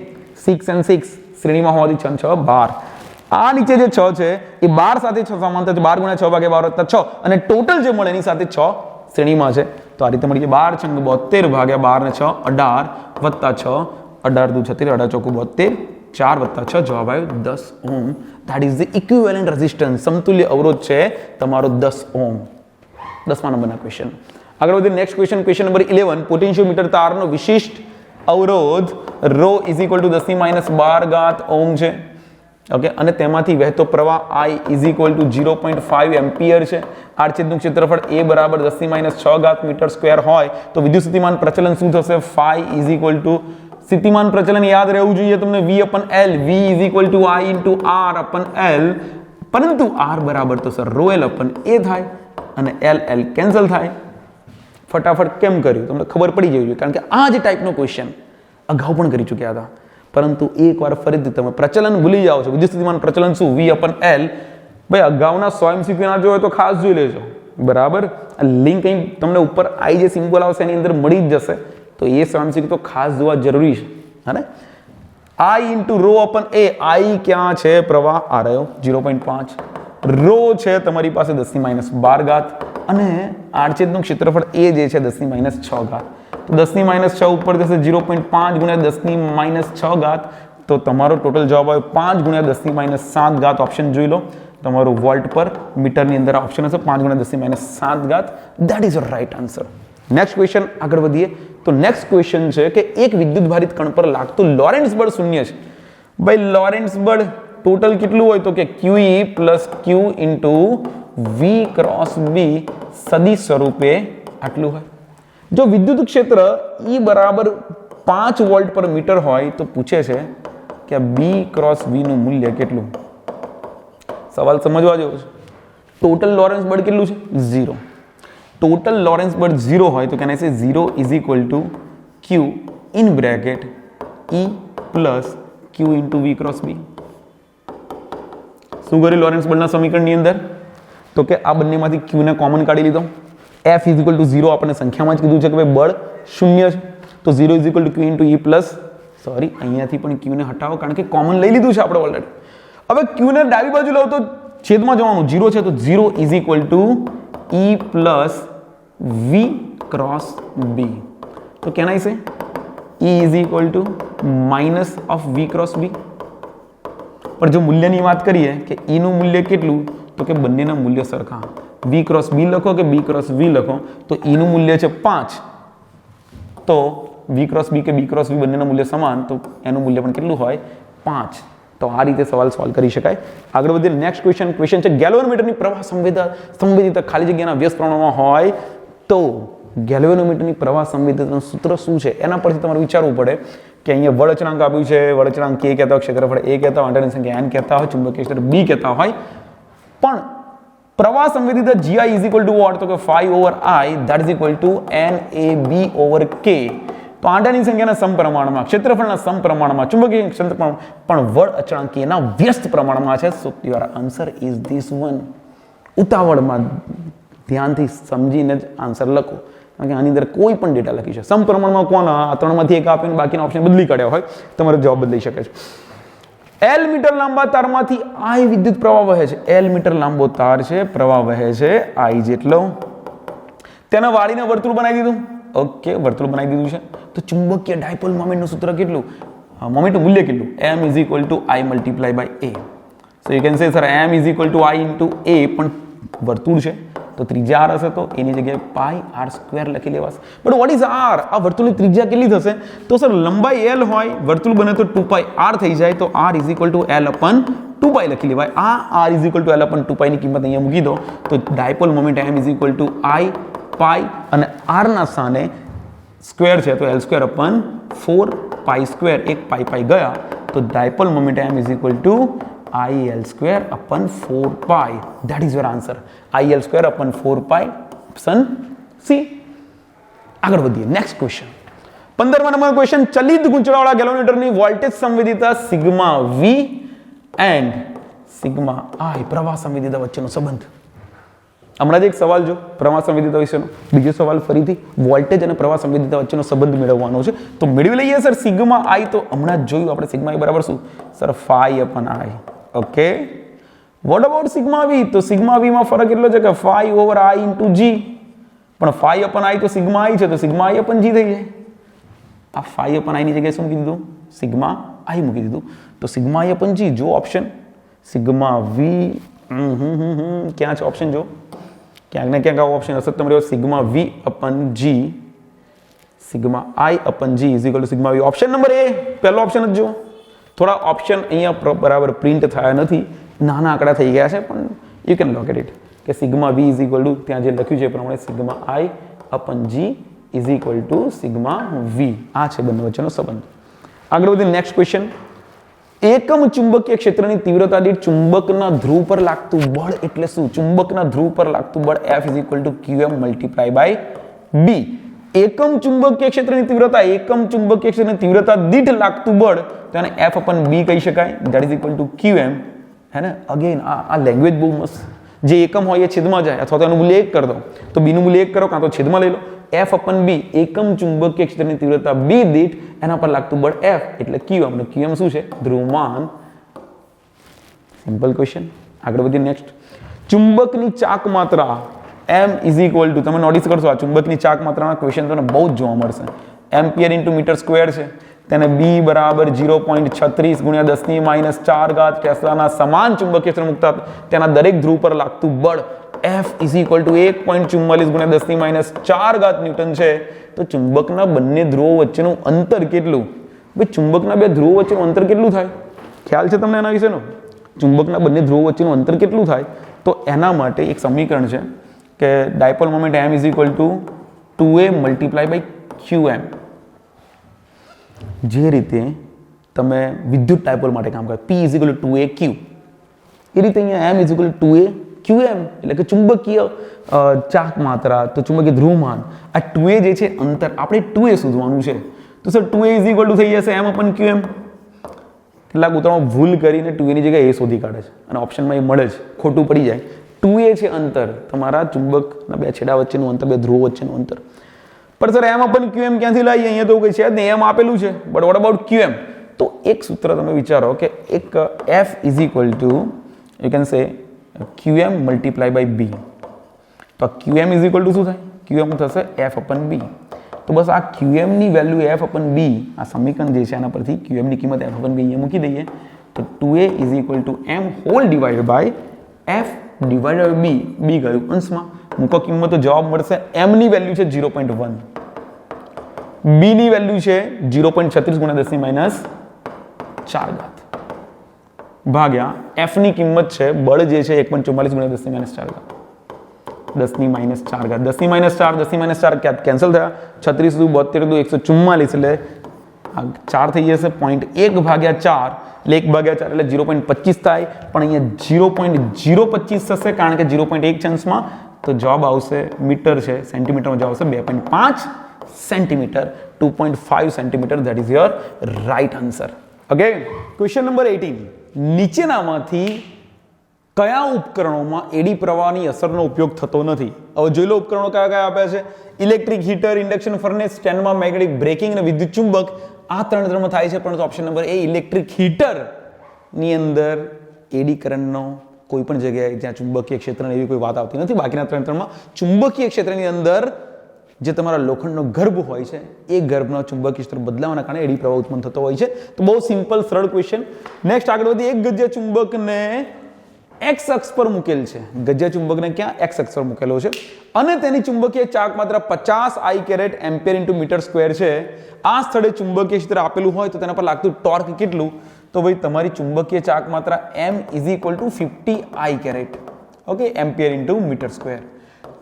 6 and 6 શ્રેણીમાં હોવાથી 6 6 12. આ નીચે જે 6 છે એ 12 સાથે 6 સમાંતર છે, 12 ગુણ્યા 6 ભાગ્યા 12 + 6, અને ટોટલ જે મળે એની સાથે 6 શ્રેણીમાં છે. તો આ રીતે મળી જાય 12 × 72 ભાગ્યા 12 ને 6 18 વત્તા 6 18 દુ 36 18 ચોકુ 72 4 + 6 જવાબ આવ્યો 10 ohm. That is the equivalent resistance. સમતુલ્ય અવરોધ છે તમારો 10 ઓહ્મ. 10મા નંબરના ક્વેશ્ચન. આગળ વધીએ next question. Question number 11. Potentiometer તારનો વિશિષ્ટ અવરોધ ρ = 10⁻12 ઓહ્મ છે. ઓકે, અને તેમાંથી વહેતો પ્રવાહ I = 0.5 એમ્પિયર છે. આડછેદનું ક્ષેત્રફળ A બરાબર 10⁻6 મીટર સ્ક્વેર હોય તો વિદ્યુત સ્થિતિમાન પ્રચલન શું થશે? ∅ સ્થિતિમાન પ્રચલન યાદ રહેવું જોઈએ તમને, V/L. V = I × R/L. પરંતુ R બરાબર તો સર ρL/A થાય. અને એલ એલ કેન્સલ થાય. ફટાફટ કેમ કર્યું તમને ખબર પડી જવી જોઈએ, કારણ કે આ જ ટાઈપનો ક્વેશ્ચન અગાઉ પણ કરી ચૂક્યા હતા. પરંતુ એકવાર ફરીથી તમે પ્રચલન ભૂલી જાઓ છો. વિદ્યુત સ્થિતિમાન પ્રચલન શું? V/L. ભાઈ અગાઉના 100 MCQ ના જોયો તો ખાસ જોઈ લેજો, બરાબર. લિંક અહીં તમને ઉપર આવી જે સિમ્બોલ આવશે એની અંદર મળી જ જશે, તો એ 100 MCQ તો ખાસ જોવા જરૂરી છે. હા ને? I × ρ/A. I ક્યાં છે? પ્રવાહ આ રહ્યો 0.5. રો છે તમારી પાસે 10⁻12 અને આડછેદનું ક્ષેત્રફળ એ જે છે 10⁻6. તો 10⁻6 ઉપર જશે 0.5 × 10⁻6. તો તમારો ટોટલ જવાબ આવે 5 × 10⁻7. ઓપ્શન જોઈ લો, તમારું વોલ્ટ પર મીટરની અંદર ઓપ્શન હશે 5 × 10⁻7. That is your right answer. Next question આગળ વધીએ તો નેક્સ્ટ ક્વેશ્ચન છે કે એક વિદ્યુત ભારિત કણ પર લાગતું લોરેન્ટ્ઝ બળ શૂન્ય છે. ભાઈ લોરેન્ટ્ઝ બળ ટોટલ કેટલું હોય તો કે QE + Q × V/B સદિશ સ્વરૂપે આટલું હોય. જો વિદ્યુત ક્ષેત્ર E બરાબર 5 વોલ્ટ પર મીટર હોય તો પૂછે છે કે B/V નું મૂલ્ય કેટલું. સવાલ સમજવા જેવો છે. ટોટલ લોરેન્ટ્ઝ બળ કેટલું છે? 0. ટોટલ લોરેન્ટ્ઝ બળ 0 હોય તો કેન આઈ સે 0 = Q in bracket E + Q × V/B. શું કર્યું લોરેન્ટ્ઝ બળના સમીકરણની અંદર? તો કે આ બંનેમાંથી Q ને કોમન કાઢી લીધો. F = 0 આપણને સંખ્યામાં જ કીધું છે કે ભાઈ બળ શૂન્ય છે, તો 0 = Q × E + સોરી અહીંયાથી પણ Q ને હટાવો કારણ કે કોમન લઈ લીધું છે આપણે ઓલરેડી. હવે Q ને ડાબી બાજુ લાવો તો છેદમાં જવાનું 0 છે, તો 0 = E + V/B. તો કેન આઈ સે E = -V/B. પણ જો મૂલ્યની વાત કરીએ કે E નું મૂલ્ય કેટલું તો કે બંનેના મૂલ્ય સરખા. V/B લખો કે B/V લખો તો E નું મૂલ્ય છે 5, તો V/B કે B/V બંનેના મૂલ્ય સમાન, તો એનું મૂલ્ય પણ કેટલું હોય? 5. તો આ રીતે સવાલ સોલ્વ કરી શકાય. આગળ વધીએ નેક્સ્ટ ક્વેશ્ચન છે ગેલ્વેનોમીટરની પ્રવાહ સંવેદિતા ખાલી જગ્યાના વ્યસ્ત પ્રમાણમાં હોય તો ગેલ્વેનોમીટરની પ્રવાહ સંવેદિતાનું સૂત્ર શું છે? એના પરથી તમારે વિચારવું પડે કે અહીંયા બળ અચળાંક આપ્યું છે, બળ અચળાંક K કહેતા હોય, ક્ષેત્રફળ A કહેતા હોય, અંતરની સંખ્યા N કહેતા હોય, ચુંબકીય ક્ષેત્ર B કહેતા હોય, પણ પ્રવાહ સંવેદિતા GI = what? તો કે 5/I, that is equal to NAB/K. તો આંટાની સંખ્યાના સમપ્રમાણમાં, ક્ષેત્રફળના સમપ્રમાણમાં, ચુંબકીય ક્ષેત્ર પણ બળ અચળાંક K ના વ્યસ્ત પ્રમાણમાં છે. સો your answer is this one. ઉતાવળમાં ધ્યાનથી સમજીને જ આન્સર લખો, કારણ કે આની અંદર કોઈ પણ ડેટા લખી છે. સમપ્રમાણમાં કોના? આ ત્રણમાંથી એક આપીને બાકીના ઓપ્શન બદલી કાઢ્યા હોય તમારો જવાબ બદલી શકે છે. L મીટર લાંબા તારમાંથી I વિદ્યુત પ્રવાહ વહે છે. L મીટર લાંબો તાર છે, પ્રવાહ વહે છે I જેટલો. તેને વાળીને વર્તુળ બનાવી દીધું. ઓકે, વર્તુળ બનાવી દીધું છે. તો ચુંબકીય ડાયપોલ મોમેન્ટનું સૂત્ર કેટલું? મોમેન્ટનું મૂલ્ય કેટલું? M = I × A. So you can સે સર M = I × A, પણ વર્તુળ છે તો ત્રિજ્યા r હશે, તો એની જગ્યાએ πr² લખી લેવાશે. But what is r? આ વર્તુળની ત્રિજ્યા કેટલી થશે? તો સર લંબાઈ L હોય, વર્તુળ બને તો 2πr થઈ જાય, તો r = L/2π લખી લેવાય. આ r = L/2π ની કિંમત અહીંયા મૂકી દો તો ડાયપોલ મોમેન્ટ M = I π અને r ના સ્થાને સ્ક્વેર છે તો L²/4π², એક π ગયા, તો dipole moment M = IL²/4π. That is your answer. IL²/4π, option C. આગળ વધીએ નેક્સ્ટ ક્વેશ્ચન. 15મા નંબરનો ક્વેશ્ચન, ચલિત ગૂંચળાવાળા ગેલ્વેનોમીટરની વોલ્ટેજ સંવેદિતા σV એન્ડ σI પ્રવાહ સંવેદિતા વચ્ચેનો સંબંધ. હમણાં જ એક સવાલ જો પ્રવાહ સંવેદિતા વિશેનો, બીજો સવાલ ફરીથી વોલ્ટેજ અને પ્રવાહ સંવેદિતા વચ્ચેનો સંબંધ મેળવવાનો છે. તો મેળવી લઈએ સર σI. તો હમણાં જ જોયું આપણે σI બરાબર શું? Sir φ/I. Okay, what about σV? તો σV માં ફરક એટલો છે કે 5/I × G, પણ φ/I તો σI છે, તો σI/G થઈ જાય. આ φ/I ની જગ્યાએ શું મૂકી દીધું? σI મૂકી દીધું, તો σI/G. જો ઓપ્શન σV, ક્યાં છે ઓપ્શન? જો ક્યાંક ને ક્યાંક આવો ઓપ્શન હશે તમારે. σV/G, σI/G = σV. Option number A, પહેલો ઓપ્શન જ જો. થોડા ઓપ્શન અહીંયા બરાબર પ્રિન્ટ થયા નથી, નાના આંકડા થઈ ગયા છે, પણ યુ કેન લોકેટ ઇટ કે σV = ત્યાં જે લખ્યું છે એ પ્રમાણે σI/G = σV. આ છે બંને વચ્ચેનો સંબંધ. આગળ વધીને નેક્સ્ટ ક્વેશ્ચન. એકમ ચુંબકીય ક્ષેત્રની તીવ્રતા દીઠ ચુંબકના ધ્રુવ પર લાગતું બળ એટલે શું? ચુંબકના ધ્રુવ પર લાગતું બળ F = qm × b. એકમ ચુંબકીય ક્ષેત્રની તીવ્રતા, એકમ ચુંબકીય ક્ષેત્રની તીવ્રતા દીઠ લાગતું બળ તેને F/b કહી શકાય. That is equal two qm. હે ને? અગેન આ લેંગ્વેજ બહુ મસ્ત. જે એકમ હોય એ છેદમાં જાય, અથવા તો એનું મૂલ્ય 1 કરી દો તો b નું મૂલ્ય 1 કરો, કાં તો છેદમાં લઈ લો. F/b એકમ ચુંબકીય ક્ષેત્રની તીવ્રતા b દીઠ એના પર લાગતું બળ F એટલે qm. અને qm શું છે? ધ્રુવમાન. Simple question. આગળ વધીએ નેક્સ્ટ. ચુંબકની ચાક માત્રા m = તમે નોટિસ કરશો આ ચુંબકની ચાક માત્રાના ક્વેશ્ચન તમને બહુ જ જોવા મળશે. એમ્પિયર × મીટર સ્ક્વેર છે, તેને b = 0.36 × 10⁻⁴ ટેસ્લાના સમાન ચુંબકીય ક્ષેત્ર મુકતા તેના દરેક ધ્રુવ પર લાગતું બળ F = 1.44 × 10⁻⁴ ન્યૂટન છે. તો ચુંબકના બંને ધ્રુવો વચ્ચેનું અંતર કેટલું? ભાઈ ચુંબકના બે ધ્રુવો વચ્ચેનું અંતર કેટલું થાય? ખ્યાલ છે તમને એના વિશેનો? ચુંબકના બંને ધ્રુવો વચ્ચેનું અંતર કેટલું થાય? તો એના માટે એક સમીકરણ છે કે dipole moment m = 2a × qm. જે રીતે તમે વિદ્યુત ડાયપોલ માટે કામ કરો, p = 2aq, એ રીતે અહીંયા m = 2a qm એટલે કે ચુંબકીય ચાક માત્રા, તો ચુંબકીય ધ્રુવમાન. આ 2a જે છે અંતર, આપણે 2a શોધવાનું છે. તો સર 2a = થઈ જશે m/qm. કેટલાક ઉતાવળમાં ભૂલ કરીને 2a ની જગ્યાએ a શોધી કાઢે છે અને ઓપ્શનમાં એ મળે છે, ખોટું પડી જાય. 2a છે અંતર, તમારા ચુંબકના બે છેડા વચ્ચેનું અંતર, બે ધ્રુવો વચ્ચેનું અંતર. પણ સર m/qm ક્યાંથી લાવીએ? અહીંયા તો કઈ છે જ નહીં, m આપેલું છે, બટ વોટ અબાઉટ qm? તો એક સૂત્ર તમે વિચારો કે એક F = યુ કેન સે qm × b. તો qm = શું થાય? qm થશે F/b. તો બસ આ qm ની વેલ્યુ F/b, આ સમીકરણ જે છે એના પરથી qm ની કિંમત F/b અહીંયા મૂકી દઈએ તો 2a = m F/b. b ગયું અંશમાં, મૂકો કિંમત તો જવાબ મળશે. m ની વેલ્યુ છે 0.1, b ની વેલ્યુ છે 0.36 × 10⁻⁴ ભાગ્યા F ની કિંમત છે, બળ જે છે 1.44 × 10⁻⁴ કેન્સલ થયા. 36 × 72 = 144, એટલે 4 થઈ જશે. 0.1 ભાગ્યા 4 એટલે 1 ભાગ્યા 4 એટલે 0.25 થાય, પણ અહીંયા 0.025 થશે કારણ કે 0.1 છે અંશમાં. તો જવાબ આવશે, મીટર છે, સેન્ટીમીટરમાં જવાબ આવશે 2.5 centimetre, 2.5 centimetre. That is your right answer. Okay, question number 18. નીચેનામાંથી કયા ઉપકરણોમાં એડી પ્રવાહની અસરનો ઉપયોગ થતો નથી? હવે જોઈ લો ઉપકરણો કયા કયા આપ્યા છે. ઇલેક્ટ્રિક હીટર, ઇન્ડક્શન ફર્નેસ, સ્ટેન્ડમાં મેગ્નેટિક બ્રેકિંગ અને વિદ્યુત ચુંબક. આ ત્રણમાં થાય છે, પરંતુ option number A electric heater ની અંદર એડી કરંટનો કોઈ પણ જગ્યાએ જ્યાં ચુંબકીય ક્ષેત્રની એવી કોઈ વાત આવતી નથી. બાકીના ત્રણમાં ચુંબકીય ક્ષેત્રની અંદર જે તમારા લોખંડનો ગર્ભ હોય છે એ ગર્ભનો ચુંબકીય ક્ષેત્ર બદલાવાના કારણે એડી પ્રવાહ ઉત્પન્ન થતો હોય છે. તો બહુ સિમ્પલ સરળ ક્વેશ્ચન. નેક્સ્ટ આગળ વધી. એક ગજ્યા ચુંબકને x અક્ષ પર મૂકેલ છે. ગજ્યા ચુંબકને ક્યાં? x અક્ષ પર મૂકેલો છે અને તેની ચુંબકીય ચાક માત્રા 50 I caret ampere × metre square છે. આ સ્થળે ચુંબકીય ક્ષેત્ર આપેલું હોય તો તેના પર લાગતું ટોર્ક કેટલું? તો ભાઈ તમારી ચુંબકીય ચાક માત્રા m = 50 I caret, okay, ampere × metre square.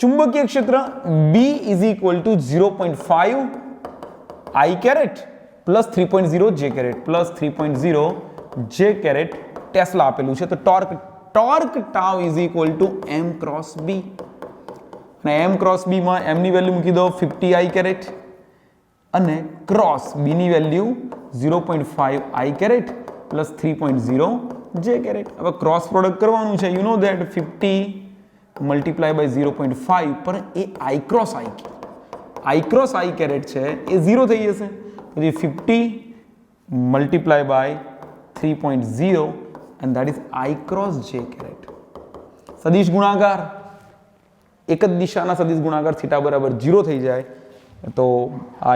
ચુંબકીય ક્ષેત્ર b = 0.5 I caret plus 3.0 j caret plus 3.0 j caret tesla આપેલું છે. તો ટોર્ક τ = m × b, અને m × b માં m ની વેલ્યુ મૂકી દો 50 I કેરેટ અને ક્રોસ b ની value 0.5 I caret plus 3.0 j caret. હવે ક્રોસ પ્રોડક્ટ કરવાનું છે. યુ નો ધેટ 50 × 0.5 પર એ I × I × I કેરેટ છે એ 0 થઈ જશે. પછી 50 × 3.0 and that is I × j caret. સદિશ ગુણાકાર, એક જ દિશાના સદિશ ગુણાકાર θ = 0 થઈ જાય તો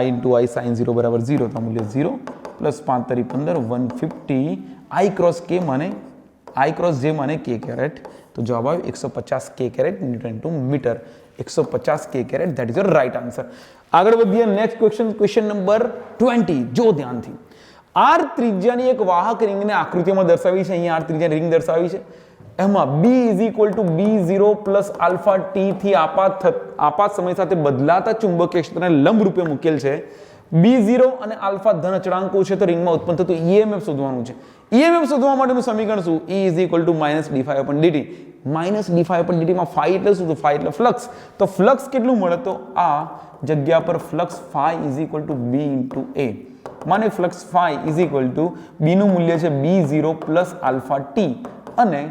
I × I sin 0 = 0, તો મૂલ્ય 0 પ્લસ 5 × 15 150 I × k માને I × j માને k કેરેટ. તો જવાબ આવ્યો 150 k caret newton / metre. 150 k caret. That is your right answer. આગળ વધીએ. Next question, question number 20. જો ધ્યાનથી. r ત્રિજ્યાની એક વાહક રિંગને આકૃતિમાં દર્શાવી છે. અહીંયા r ત્રિજ્યાની રિંગ દર્શાવી છે. એમાં b = b0 + α t થી આપાત સમય સાથે બદલાતા ચુંબકીય ક્ષેત્રને લંબ રૂપે મૂકેલ છે. B0 અને આલ્ફા ધન અચળાંકો છે તો રિંગમાં ઉત્પન્ન થતું EMF શોધવાનું છે. EMF શોધવા માટેનું સમીકરણ શું? E = -d∅/dt. -d∅/dt માં phi એટલે શું? તો phi એટલે ફ્લક્સ. તો ફ્લક્સ કેટલું મળે? તો આ જગ્યા પર ફ્લક્સ phi = B * A. માને ફ્લક્સ phi = B નું મૂલ્ય છે B0 + આલ્ફા t અને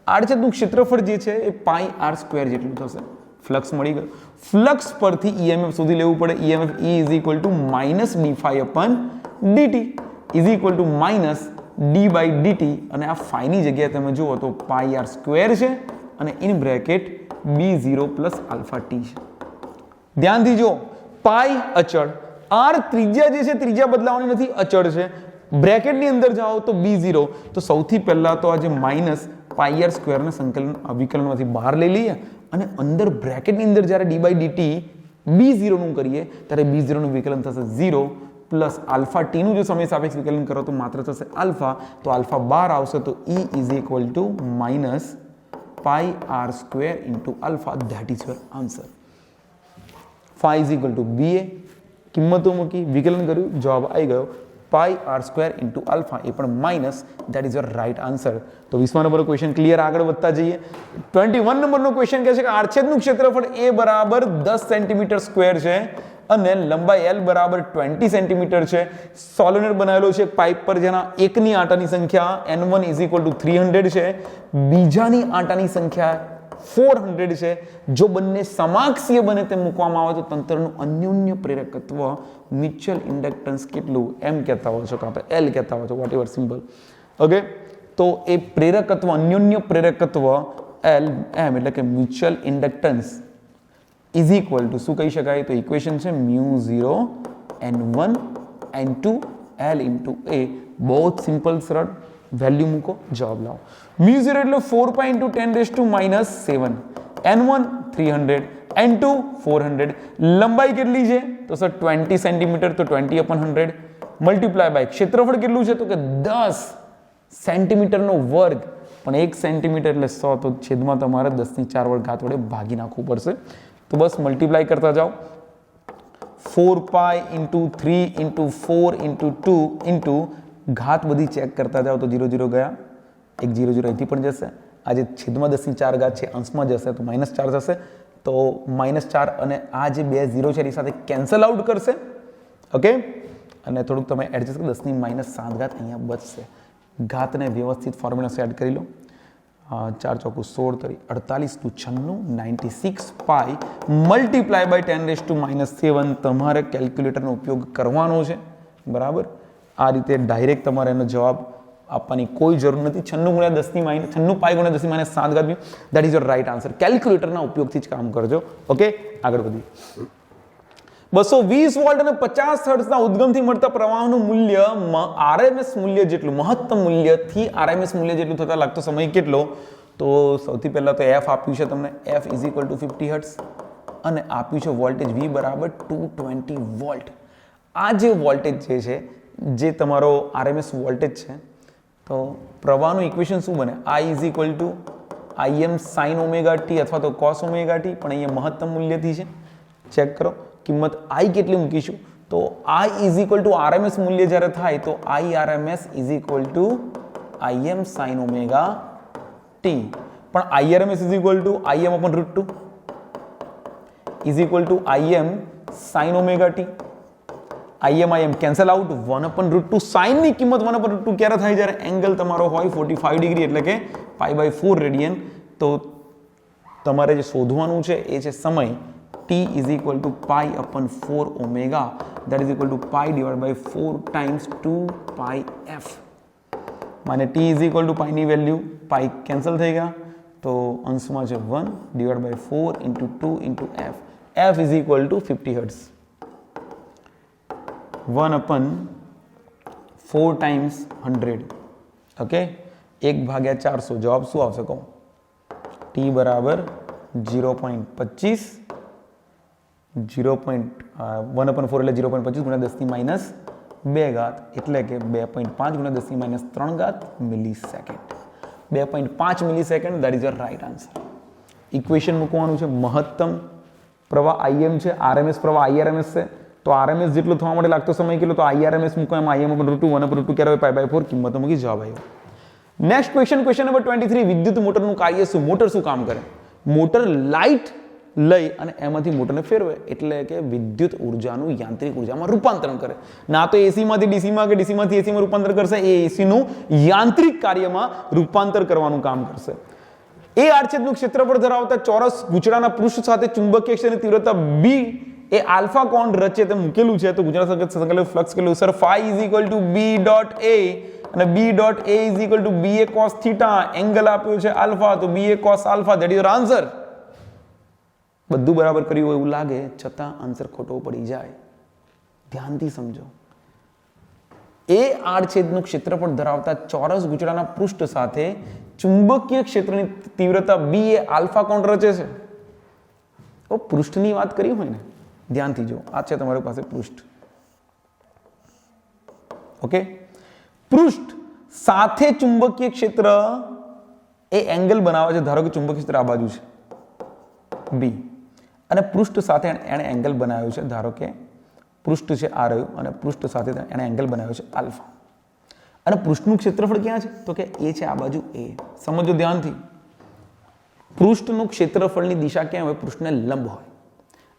આડછેદનું ક્ષેત્રફળ જે છે એ પાઈ r² જેટલું થશે. ફ્લક્સ મળી ગયો. ફ્લક્સ પરથી EMF શોધી લેવું પડે. EMF E = -d∅/dt અને આ phi ની જગ્યાએ તમે જુઓ તો પાઈ r² છે અને in bracket B0 + alpha t છે. ધ્યાનથી જો પાઈ અચળ, r ત્રિજ્યા જે છે ત્રિજ્યા બદલાવાની નથી, અચળ છે. બ્રેકેટની અંદર જાઓ તો B0, તો સૌથી પહેલા તો આ જે માઈનસ પાઈ r² ને સંકલન વિકલનમાંથી બહાર લઈ લઈએ અને અંદર બ્રેકેટની અંદર જ્યારે d/dt B0 નું કરીએ ત્યારે B0 નું વિકલન થશે 0 પ્લસ આલ્ફા t નું જો સમય સાપેક્ષ વિકલન કરો તો માત્ર થશે આલ્ફા, તો આલ્ફા બહાર આવશે તો E = pi r² * alpha, that is your answer. phi = BA, કિંમતો મૂકી વિકલન કર્યું, જવાબ આવી ગયો પાઈ r² * આલ્ફા, એ પણ minus, that is your right answer. તો 20મા નંબરનો ક્વેશ્ચન ક્લિયર. આગળ વધતા જઈએ. 21 નંબરનો ક્વેશ્ચન કહે છે કે આડછેદનું ક્ષેત્રફળ A = 10 સેન્ટીમીટર સ્ક્વેર છે અને લંબાઈ L = 20 સેન્ટીમીટર છે. સોલેનોઇડ બનાવેલો છે પાઇપ પર જેના એકની આંટાની સંખ્યા N1 = 300 છે, બીજાની આંટાની સંખ્યા 400 છે. જો બંને સમાક્ષીય બને તેમ મૂકવામાં આવે તો તંત્રનું અન્યોન્ય પ્રેરકત્વ મ્યુચ્યુઅલ ઇન્ડક્ટન્સ કેટલું એમ કહેતા હોય છે, કાં તો L કહેતા હોય છે, વોટ એવર સિમ્બલ. ઓકે, તો એ પ્રેરકત્વ, અન્યોન્ય પ્રેરકત્વ L એમ એટલે કે mutual inductance is equal two શું કહી શકાય? તો ઇક્વેશન છે μ0 n1 n2 L * A. બહુ જ સિમ્પલ, સરળ. વેલ્યુ મૂકો, જવાબ લાવો. μ0 એટલે 4 પાઈ × 10⁻⁷. n1 300, n2 400. લંબાઈ કેટલી છે? તો સર 20 સેન્ટીમીટર, તો 20/100 મલ્ટીપ્લાય બાય ક્ષેત્રફળ કેટલું છે? તો કે 10 સેન્ટીમીટરનો વર્ગ, પણ 1 સેન્ટીમીટર એટલે 100, તો છેદમાં તમારે 10⁴ ઘાત વડે ભાગી નાખવું પડશે. તો બસ મલ્ટીપ્લાય કરતા જાઓ. 4 પાઈ × 3 × 4 × 2 ઘાત બધી ચેક કરતા જાઓ તો 0 0 ગયા, એક 0 0 અહીંથી પણ જશે. આ જે છેદમાં 10⁴ ઘાત છે અંશમાં જશે તો -4 થશે, તો -4 અને આ જે બે 0 છે એની સાથે કેન્સલ આઉટ કરશે. ઓકે, અને થોડુંક તમે એડજસ્ટ કરી 10⁻⁷ ઘાત અહીંયા બચશે. ઘાતને વ્યવસ્થિત ફોર્મ્યુલા સેટ કરી લો. 4 ચોકુ 16 × 48 = 96, 96 પાઈ મલ્ટીપ્લાય બાય 10⁻⁷. તમારે કેલ્ક્યુલેટરનો ઉપયોગ કરવાનો છે, બરાબર. આ રીતે ડાયરેક્ટ તમારે એનો જવાબ આપવાની કોઈ જરૂર નથી. 96 pi × 10⁻⁷, that is your right answer. કેલ્ક્યુલેટરના ઉપયોગથી જ કામ કરજો. ઓકે, આગળ વધીએ. 220 વોલ્ટ અને 50 હર્ટ્ઝના ઉદ્ગમથી મળતા પ્રવાહનું મૂલ્ય RMS મૂલ્ય જેટલું, મહત્તમ મૂલ્યથી RMS મૂલ્ય જેટલું થતા લાગતો સમય કેટલો? તો સૌથી પહેલા તો F આપ્યું છે તમને, F = 50 હર્ટ્ઝ અને આપ્યું છે વોલ્ટેજ V = 220 વોલ્ટ. આ જે વોલ્ટેજ જે છે, જે તમારો RMS વોલ્ટેજ છે, તો પ્રવાહનું ઇક્વેશન શું બને? I = Im sin ωt અથવા તો cos ωt, પણ અહીંયા મહત્તમ મૂલ્યથી છે. ચેક કરો કિંમત I કેટલી મૂકીશું? તો I = RMS મૂલ્ય જ્યારે થાય તો IRMS = Im sin ωt, પણ IRMS = Im/√2 Im sin ωt. Im cancel out, 1/√2. Sine ની કિંમત 1/√2 ક્યારે થાય? જ્યારે એંગલ તમારો હોય 45 ડિગ્રી એટલે કે π/4 રેડિયન. તો તમારે જે શોધવાનું છે એ છે સમય. T = π/4 omega, that is equal to pi divided by 4 times 2πf. માને T = પાઈ ની વેલ્યુ, પાઈ કેન્સલ થઈ ગયા, તો અંશમાં છે 1 divided by 4 into 2 into f. F = 50 hertz. 1/4 times 100. Okay, 1/400. જવાબ શું આવશે કહો? T = 0.25, 1/4 એટલે 0.25 × 10⁻², એટલે કે 2.5 × 10⁻³ millisecond. 2.5 millisecond, that is your right answer. Equation મૂકવાનું છે. મહત્તમ પ્રવાહ Im છે, RMS પ્રવાહ IRMS છે, તો તો આરએમએસ જેટલો થવા માટે લાગતો સમય કેટલો? તો આઈઆરએમએસ મૂકો, એમાં આઈએમ √2 1/√2 ક્યારે હોય? π/4 કિંમતો મૂકી જવાબ આવ્યો. Next question number 23. વિદ્યુત મોટરનું કાર્ય શું? મોટર શું કામ કરે? મોટર લાઇટ લઈ અને એમાંથી મોટરને ફેરવે, એટલે કે વિદ્યુત ઉર્જાનું યાંત્રિક ઉર્જામાં રૂપાંતરણ કરે. ના તો એસી માંથી ડીસીમાં કે ડીસીમાંથી એસીમાં રૂપાંતર કરશે, એ એસીનું યાંત્રિક કાર્યમાં રૂપાંતર કરવાનું કામ કરશે. એ આડછેદનું ક્ષેત્રફળ ધરાવતા ચોરસ ગૂંચળાના પૃષ્ઠ સાથે ચુંબકીય ક્ષેત્રની તીવ્રતા બી એ આલ્ફા કોણ રચે તે મૂકેલું છે. તો ગૂંચળા સંકલન ફ્લક્સ કેટલું? સર phi B.A અને B.A BA cos theta, angle આપ્યું છે આલ્ફા, તો BA cos alpha, that is your answer. બધું બરાબર કર્યું હોય એવું લાગે, છતાં આન્સર ખોટો પડી જાય. ધ્યાનથી સમજો. એ આડછેદનું ક્ષેત્રફળ ધરાવતા ચોરસ ગૂંચળાના પૃષ્ઠ સાથે ચુંબકીય ક્ષેત્રની તીવ્રતા બી એ આલ્ફા કોણ રચે છે. પૃષ્ઠની વાત કરી હોય ને, ધ્યાનથી જો, આ છે તમારી પાસે પૃષ્ઠ. ઓકે, પૃષ્ઠ સાથે ચુંબકીય ક્ષેત્ર એ એંગલ બનાવે છે. ધારો કે ચુંબકીય ક્ષેત્ર આ બાજુ છે બી, અને પૃષ્ઠ સાથે એણે એંગલ બનાવ્યું છે. ધારો કે પૃષ્ઠ છે આ રહ્યું, અને પૃષ્ઠ સાથે એણે એંગલ બનાવ્યો છે આલ્ફા. અને પૃષ્ઠનું ક્ષેત્રફળ ક્યાં છે? તો કે એ છે આ બાજુ એ. સમજો ધ્યાનથી, પૃષ્ઠનું ક્ષેત્રફળની દિશા ક્યાં હોય? પૃષ્ઠને લંબ હોય.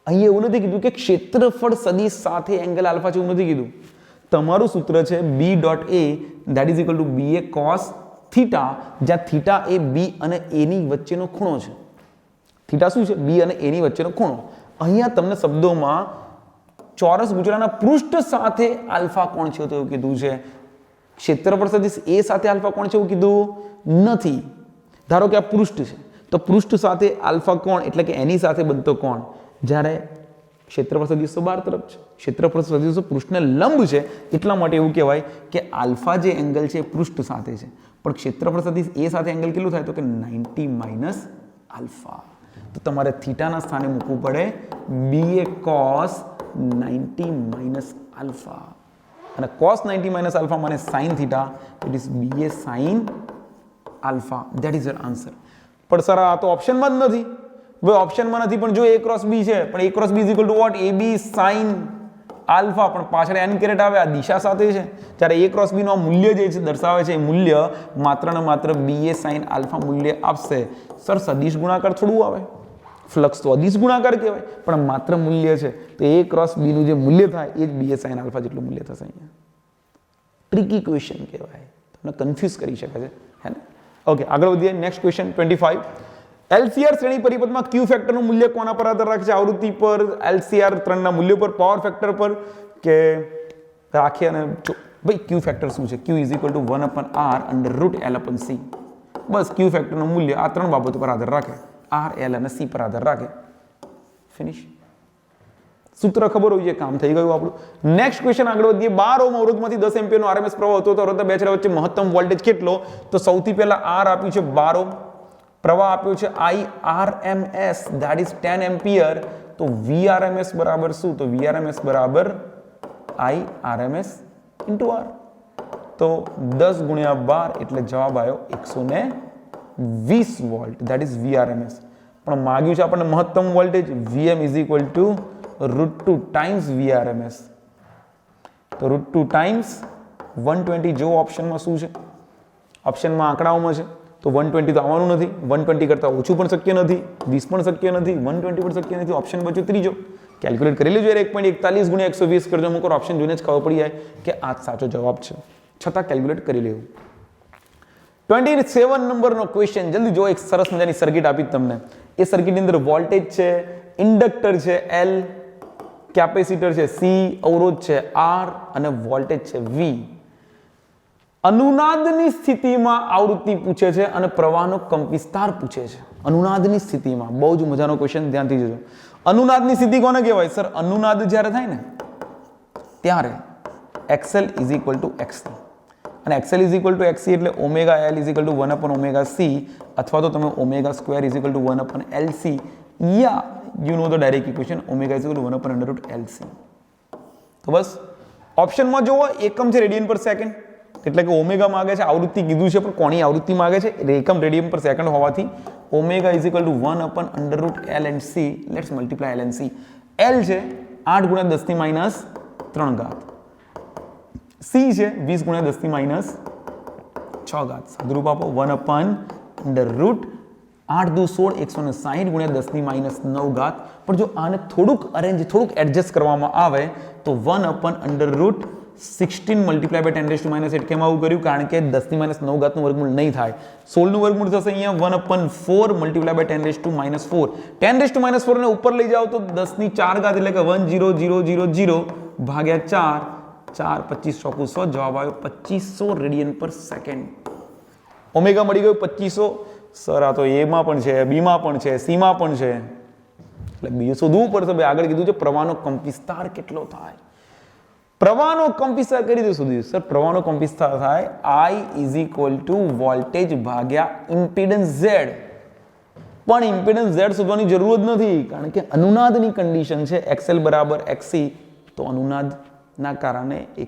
અહીં એવું નથી કીધું કે ક્ષેત્રફળ સદિશ સાથે એંગલ આલ્ફા છે, એવું નથી કીધું. તમારું સૂત્ર છે B.A that is equal two BA cos theta, જ્યાં થીટા એ બી અને એ ની વચ્ચેનો ખૂણો છે. થીટા શું છે? બી અને એ ની વચ્ચેનો ખૂણો. અહીંયા તમને શબ્દોમાં ચોરસ ગૂંચળાના પૃષ્ઠ સાથે આલ્ફા કોણ છે તો એવું કીધું છે. ક્ષેત્રફળ સદિશ એ સાથે આલ્ફા કોણ છે એવું કીધું નથી. ધારો કે આ પૃષ્ઠ છે, તો પૃષ્ઠ સાથે આલ્ફા કોણ એટલે કે એની સાથે બનતો કોણ, જ્યારે ક્ષેત્રફળ સદિશ તો બહાર તરફ છે, ક્ષેત્રફળ સદિશ પૃષ્ઠને લંબ છે, એટલા માટે એવું કહેવાય કે આલ્ફા જે એંગલ છે એ પૃષ્ઠ સાથે છે. પણ ક્ષેત્રફળ સદિશ એ સાથે એંગલ કેટલું થાય? તો કે 90 માઇનસ આલ્ફા. તો તમારે થીટાના સ્થાને મૂકવું પડે BA cos 90 માઇનસ આલ્ફા, અને cos 90 માઇનસ આલ્ફા માને sin theta, it is BA sin alpha. That is your answer. પણ સર આ તો ઓપ્શનમાં જ નથી. હવે ઓપ્શનમાં નથી, પણ જો A ક્રોસ B છે, પણ A cross B is equal to what? AB sin alpha, પણ પાછળ n કેરેટ આવે, આ દિશા સાથે છે. જ્યારે A ક્રોસ B નું આ મૂલ્ય જે છે દર્શાવે છે, એ મૂલ્ય માત્ર ને માત્ર BA sin આલ્ફા મૂલ્ય આપશે. સર સદિશ ગુણાકાર થોડું આવે, ફ્લક્સ તો અદિશ ગુણાકાર કહેવાય, પણ માત્ર મૂલ્ય છે. તો A ક્રોસ B નું જે મૂલ્ય થાય એ જ BA sin આલ્ફા જેટલું મૂલ્ય થશે. અહીંયા ટ્રિકી ક્વેશ્ચન કહેવાય, તમને કન્ફ્યુઝ કરી શકે છે, હે ને? ઓકે, આગળ વધીએ. Next question 25. LCR શ્રેણી પરિપથમાં Q ફેક્ટરનું મૂલ્ય કોના પર આધાર રાખે છે? આવૃત્તિ પર, LCR 3 ના મૂલ્ય પર, પાવર ફેક્ટર પર, કે રાખે? અને ભાઈ Q ફેક્ટર શું છે? Q is equal two 1/r √L/c. Bus Q ફેક્ટરનું મૂલ્ય આ ત્રણ બાબતો પર આધાર રાખે, R, L અને C પર આધાર રાખે. ફિનિશ. સૂત્ર ખબર હોય છે, કામ થઈ ગયું આપણું. નેક્સ્ટ ક્વેશ્ચન આગળ વધીએ. 12 ઓહ્મ અવરોધમાંથી 10 એમ્પિયરનો આરએમએસ પ્રવાહ હતો, તો અવરોધના બે છેડા વચ્ચે મહત્તમ વોલ્ટેજ કેટલો? તો સૌથી પહેલા R આપ્યું છે 12 ઓહ્મ, પ્રવાહ આપ્યો છે IRMS ધેટ ઇઝ 10 એમ્પિયર. તો VRMS બરાબર શું? તો VRMS બરાબર IRMS ઇન્ટુ R. તો 10 ગુણ્યા 12 એટલે જવાબ આવ્યો 120 વોલ્ટ, ધેટ ઇઝ VRMS. પણ માંગ્યું છે આપણને મહત્તમ voltage, VM is equal two √2 times VRMS. તો √2 ટાઈમ્સ 120. જો ઓપ્શનમાં શું છે? ઓપ્શનમાં આંકડાઓમાં છે, તો 120 તો આવવાનું નથી. 120 કરતાં ઓછું પણ શક્ય નથી, 20 પણ શક્ય નથી, 120 પણ શક્ય નથી. ઓપ્શન બચ્યો ત્રીજો. કેલ્ક્યુલેટ કરી લેજો યાર. 1.41 ગુણ્યા 120 કરજો. અમુક ઓપ્શન જોઈને જ ખબર પડી જાય કે આ જ સાચો જવાબ છે, છતાં કેલ્ક્યુલેટ કરી લેવું. 27 નંબરનો ક્વેશ્ચન, જલ્દી જો. એક સરસ મજાની સર્કિટ આપી તમને. એ સર્કિટની અંદર વોલ્ટેજ છે, ઇન્ડક્ટર છે L, કેપેસિટર છે C, અવરોધ છે R અને વોલ્ટેજ છે V. અનુનાદની સ્થિતિમાં આવૃત્તિ પૂછે છે અને પ્રવાહનો કંપવિસ્તાર પૂછે છે. અનુનાદની સ્થિતિમાં બહુ જ મજાનો ક્વેશ્ચન, ધ્યાનથી જોજો. અનુનાદની સ્થિતિ કોને કહેવાય? સર અનુનાદ જ્યારે થાય ને ત્યારે XL is equal two XC, અને XL is equal two XC એટલે omega L is equal two 1/ωc, અથવા તો તમે omega square is equal two 1/LC, yeah you know the direct equation omega is equal two 1/√LC. તો બસ ઓપ્શનમાં જુઓ, એકમ છે radian per second, એટલે કે ઓમેગા માંગે છે, આવૃત્તિ કીધું છે પણ કોની આવૃત્તિ માંગે છે? એકમ રેડિયન પર સેકન્ડ હોવાથી omega is equal two 1/√L and C. Let's multiply L and C. L છે 8 ગુણ્યા 10 ની માઇનસ 3 ઘાત. સી છે 20 ગુણ્યા 10 ની માઇનસ 6 ઘાત. સાદુરૂપ આપો 1/√8 દુ 16 160 ગુણ્યા 10 ની માઇનસ 9 ઘાત. પણ જો આને થોડુંક એડજસ્ટ કરવામાં આવે તો 1/√16 મલ્ટીપ્લાય બાય 10 ટુ માઇનસ 8. કેમ આવું કર્યું? કારણ કે 10 ની માઇનસ 9 ઘાતનું વર્ગમૂળ નહીં થાય. 16 નું વર્ગમૂળ થશે અહીંયા 1/4 multiply by 10 to minus 4. 10 to minus 4 ને ઉપર લઈ જાઓ તો 10 ની 4 ઘાત એટલે કે 10000 ભાગ્યા 4 25 ચોકુ 100. જવાબ આવ્યો 2500 રેડિયન પર સેકન્ડ. ઓમેગા મળી ગયું 2500. સર આ તો એ માં પણ છે, બી માં પણ છે, સી માં પણ છે, એટલે બીજું શોધવું પડશે. ભાઈ આગળ કીધું છે પ્રવાહનો કંપવિસ્તાર કેટલો થાય. પ્રવાહનો કંપવિસ્તાર કરી દો શોધ્યું. સર પ્રવાહનો કંપવિસ્તાર થાય I = વોલ્ટેજ ભાગ્યા ઇમ્પિડન્સ Z. પણ ઇમ્પિડન્સ Z શોધવાની જરૂર જ નથી કારણ કે અનુનાદની કન્ડિશન છે XL બરાબર XC. તો અનુનાદના કારણે એ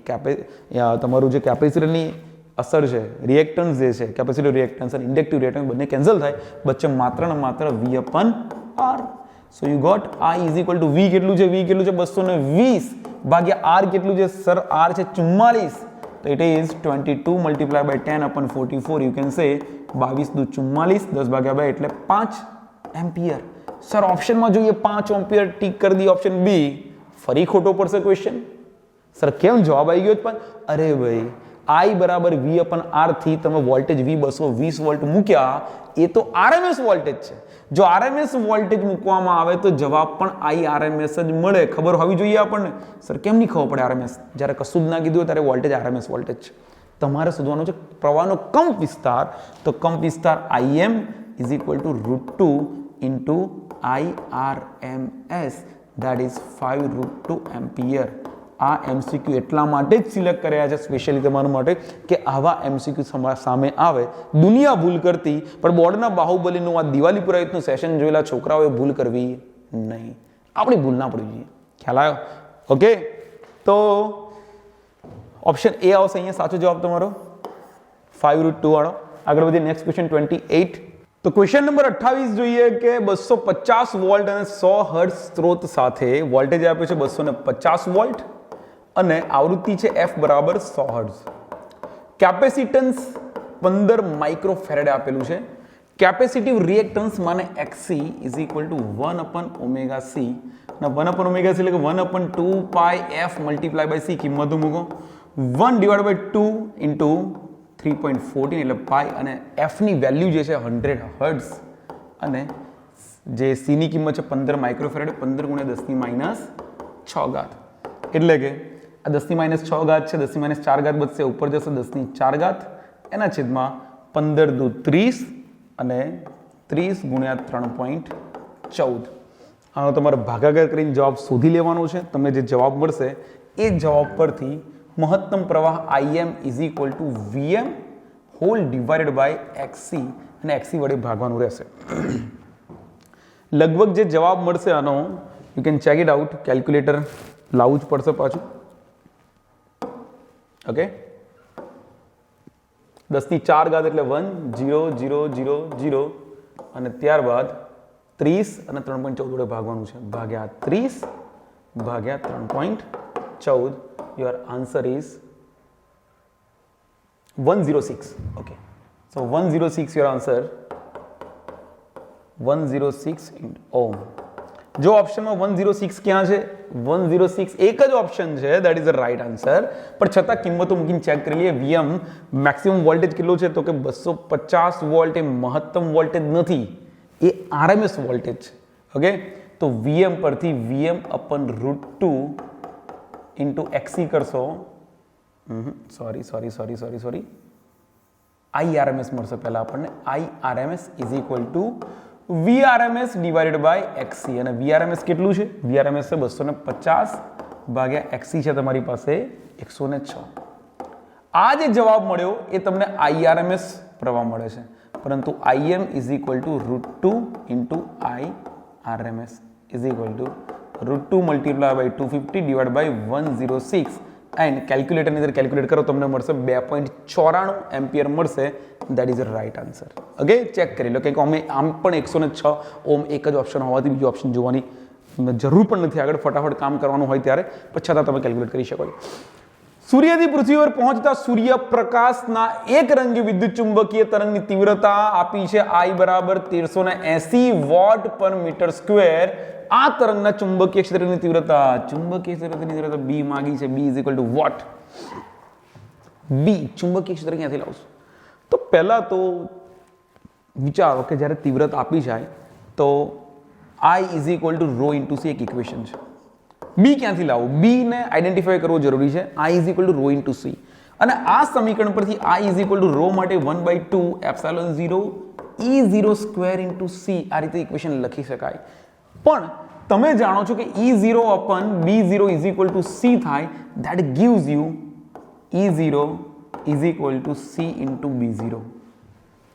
તમારું જે કેપેસિટરની અસર છે, રિએક્ટન્સ જે છે, કેપેસિટર રિએક્ટન્સ અને ઇન્ડક્ટિવ રિએક્ટન્સ બંને કેન્સલ થાય. વચ્ચે માત્ર ને માત્ર V/R. So you got I = V કેટલું છે? V કેટલું છે? 220 ભાગ્યા R કેટલું છે? સર R છે 44. તો it is 22 multiply by 10/44. You can say 22 દુ 44 10 ભાગ્યા 2 એટલે 5 એમ્પિયર. સર ઓપ્શનમાં જોઈએ 5 એમ્પિયર ટીક કરી દી ઓપ્શન બી. ફરી ખોટો પડશે ક્વેશ્ચન. સર કેમ જવાબ આવી ગયો? પણ અરે ભાઈ I બરાબર V/R થી તમે વોલ્ટેજ V 220 વોલ્ટ મૂક્યા એ તો RMS વોલ્ટેજ છે. જો RMS વોલ્ટેજ મૂકવામાં આવે તો જવાબ પણ IRMS જ મળે. ખબર હોવી જોઈએ આપણને. સર કેમ નહીં ખબર પડે RMS? જ્યારે કશું જ ના કીધું ત્યારે વોલ્ટેજ RMS વોલ્ટેજ છે. તમારે શોધવાનું છે પ્રવાહનો કંપ વિસ્તાર. તો કંપ વિસ્તાર IM = √2 into IRMS, that is 5√2 ampere. આ એમસીક્યુ એટલા માટે જ સિલેક્ટ કર્યા છે સ્પેશિયલી તમારા માટે કે આવા એમસીક્યુ સામે આવે. દુનિયા ભૂલ કરતી પણ બોર્ડના બાહુબલીનું આ દિવાળી પુરાયતનું સેશન જોયેલા છોકરાઓએ ભૂલ કરવી નહીં. આપણી ભૂલ ના પડવી જોઈએ. ખ્યાલ આવ્યો? ઓકે, તો ઓપ્શન એ આવશે અહીંયા સાચો જવાબ તમારો 5√2 વાળો. આગળ વધીએ નેક્સ્ટ ક્વેશ્ચન 28. તો ક્વેશ્ચન નંબર 28 જોઈએ કે 250 વોલ્ટ અને 100 હર્ટ્ઝ સ્ત્રોત સાથે વોલ્ટેજ આપ્યો છે 250 વોલ્ટ અને આવૃત્તિ છે F બરાબર 100 હર્ટ્ઝ. કેપેસિટન્સ 15 માઇક્રોફેરેડ આપેલું છે. કેપેસિટિવ રિએક્ટન્સ માને XC = 1/ωc. અને 1/ωc એટલે કે 1/2πf મલ્ટીપ્લાય બાય C. કિંમતો મૂકો 1/2 ઇન્ટુ 3.14 એટલે પાઈ. અને F ની વેલ્યુ જે છે 100 હર્ટ્ઝ અને જે C ની કિંમત છે 15 માઇક્રોફેરેડ. 15 ગુણ્યા 10 ની માઇનસ 6 ઘાત એટલે કે આ 10 ની માઇનસ 6 ઘાત છે. 10 ની માઇનસ 4 ઘાત બચશે, ઉપર જશે 10 ની 4 ઘાત એના છેદમાં 15 દુ 30 અને 30 ગુણ્યા 3.14. આનો તમારે ભાગાકાર કરીને જવાબ શોધી લેવાનો છે. તમને જે જવાબ મળશે એ જવાબ પરથી મહત્તમ પ્રવાહ IM = VM whole divided by XC અને XC વડે ભાગવાનું રહેશે. લગભગ જે જવાબ મળશે આનો you can check it out. Calculator લાવવું જ પડશે પાછું. ઓકે, 10 ની 4 ઘાત એટલે 10000 અને ત્યારબાદ 30 અને 3.14 વડે ભાગવાનું છે. ભાગ્યા 30 ભાગ્યા 3.14. Your answer is 106. Okay, so 106 your answer. 106 in ohm. જો ઓપ્શનમાં 106 ક્યાં છે? 106 એક જ ઓપ્શન છે, that is the right answer. પણ છતાં કિંમતો મૂકીને ચેક કરી લઈએ. VM મેક્સિમમ વોલ્ટેજ કેટલો છે? તો કે 250 વોલ્ટ એ મહત્તમ વોલ્ટેજ નથી, એ RMS વોલ્ટેજ છે. ઓકે, તો VM પરથી VM/√2 ઇન્ટુ XC કરશો. સોરી IRMS મળશે પહેલા આપણને. IRMS = VRMS divided by XC. અને VRMS કેટલું છે? VRMS છે 250 ભાગ્યા XC છે તમારી પાસે 106. આ જે જવાબ મળ્યો એ તમને IRMS પ્રવાહ મળે છે, પરંતુ IM = √2 into IRMS √2 multiply by 250 divide by 106. And કેલ્ક્યુલેટરની અંદર કેલ્ક્યુલેટ કરો તમને મળશે 2.94 એમ્પિયર મળશે. That is right answer. Okay, check કરી લો કે અમે આમ પણ 106 ઓમ એક જ ઓપ્શન હોવાથી બીજો ઓપ્શન જોવાની જરૂર પણ નથી આગળ ફટાફટ કામ કરવાનું હોય ત્યારે, પણ છતાં તમે કેલ્ક્યુલેટ કરી શકો છો. સૂર્યથી પૃથ્વી પર પહોંચતા સૂર્યપ્રકાશના એક રંગી વિદ્યુત ચુંબકીય તરંગની તીવ્રતા આપી છે I બરાબર 1380 વોટ પર મીટર સ્ક્વેર. આ તરંગના ચુંબકીય ક્ષેત્રની તીવ્રતા B માંગી છે. B is equal to what? B ચુંબકીય ક્ષેત્ર ક્યાંથી લાવશું? તો પહેલા તો વિચારો કે જ્યારે તીવ્રતા આપી જાય તો I is equal to rho into C એક ઇક્વેશન છે. બી ક્યાંથી લાવવું? બી ને આઈડેન્ટિફાય કરવો જરૂરી છે. I is equal to rho into C, અને આ સમીકરણ પરથી I is equal to rho માટે 1/2 epsilon 0 E0 square into C આ રીતે ઇક્વેશન લખી શકાય. પણ તમે જાણો છો કે E0 upon B0 is equal to c થાય. That gives you E0 is equal to c into B0.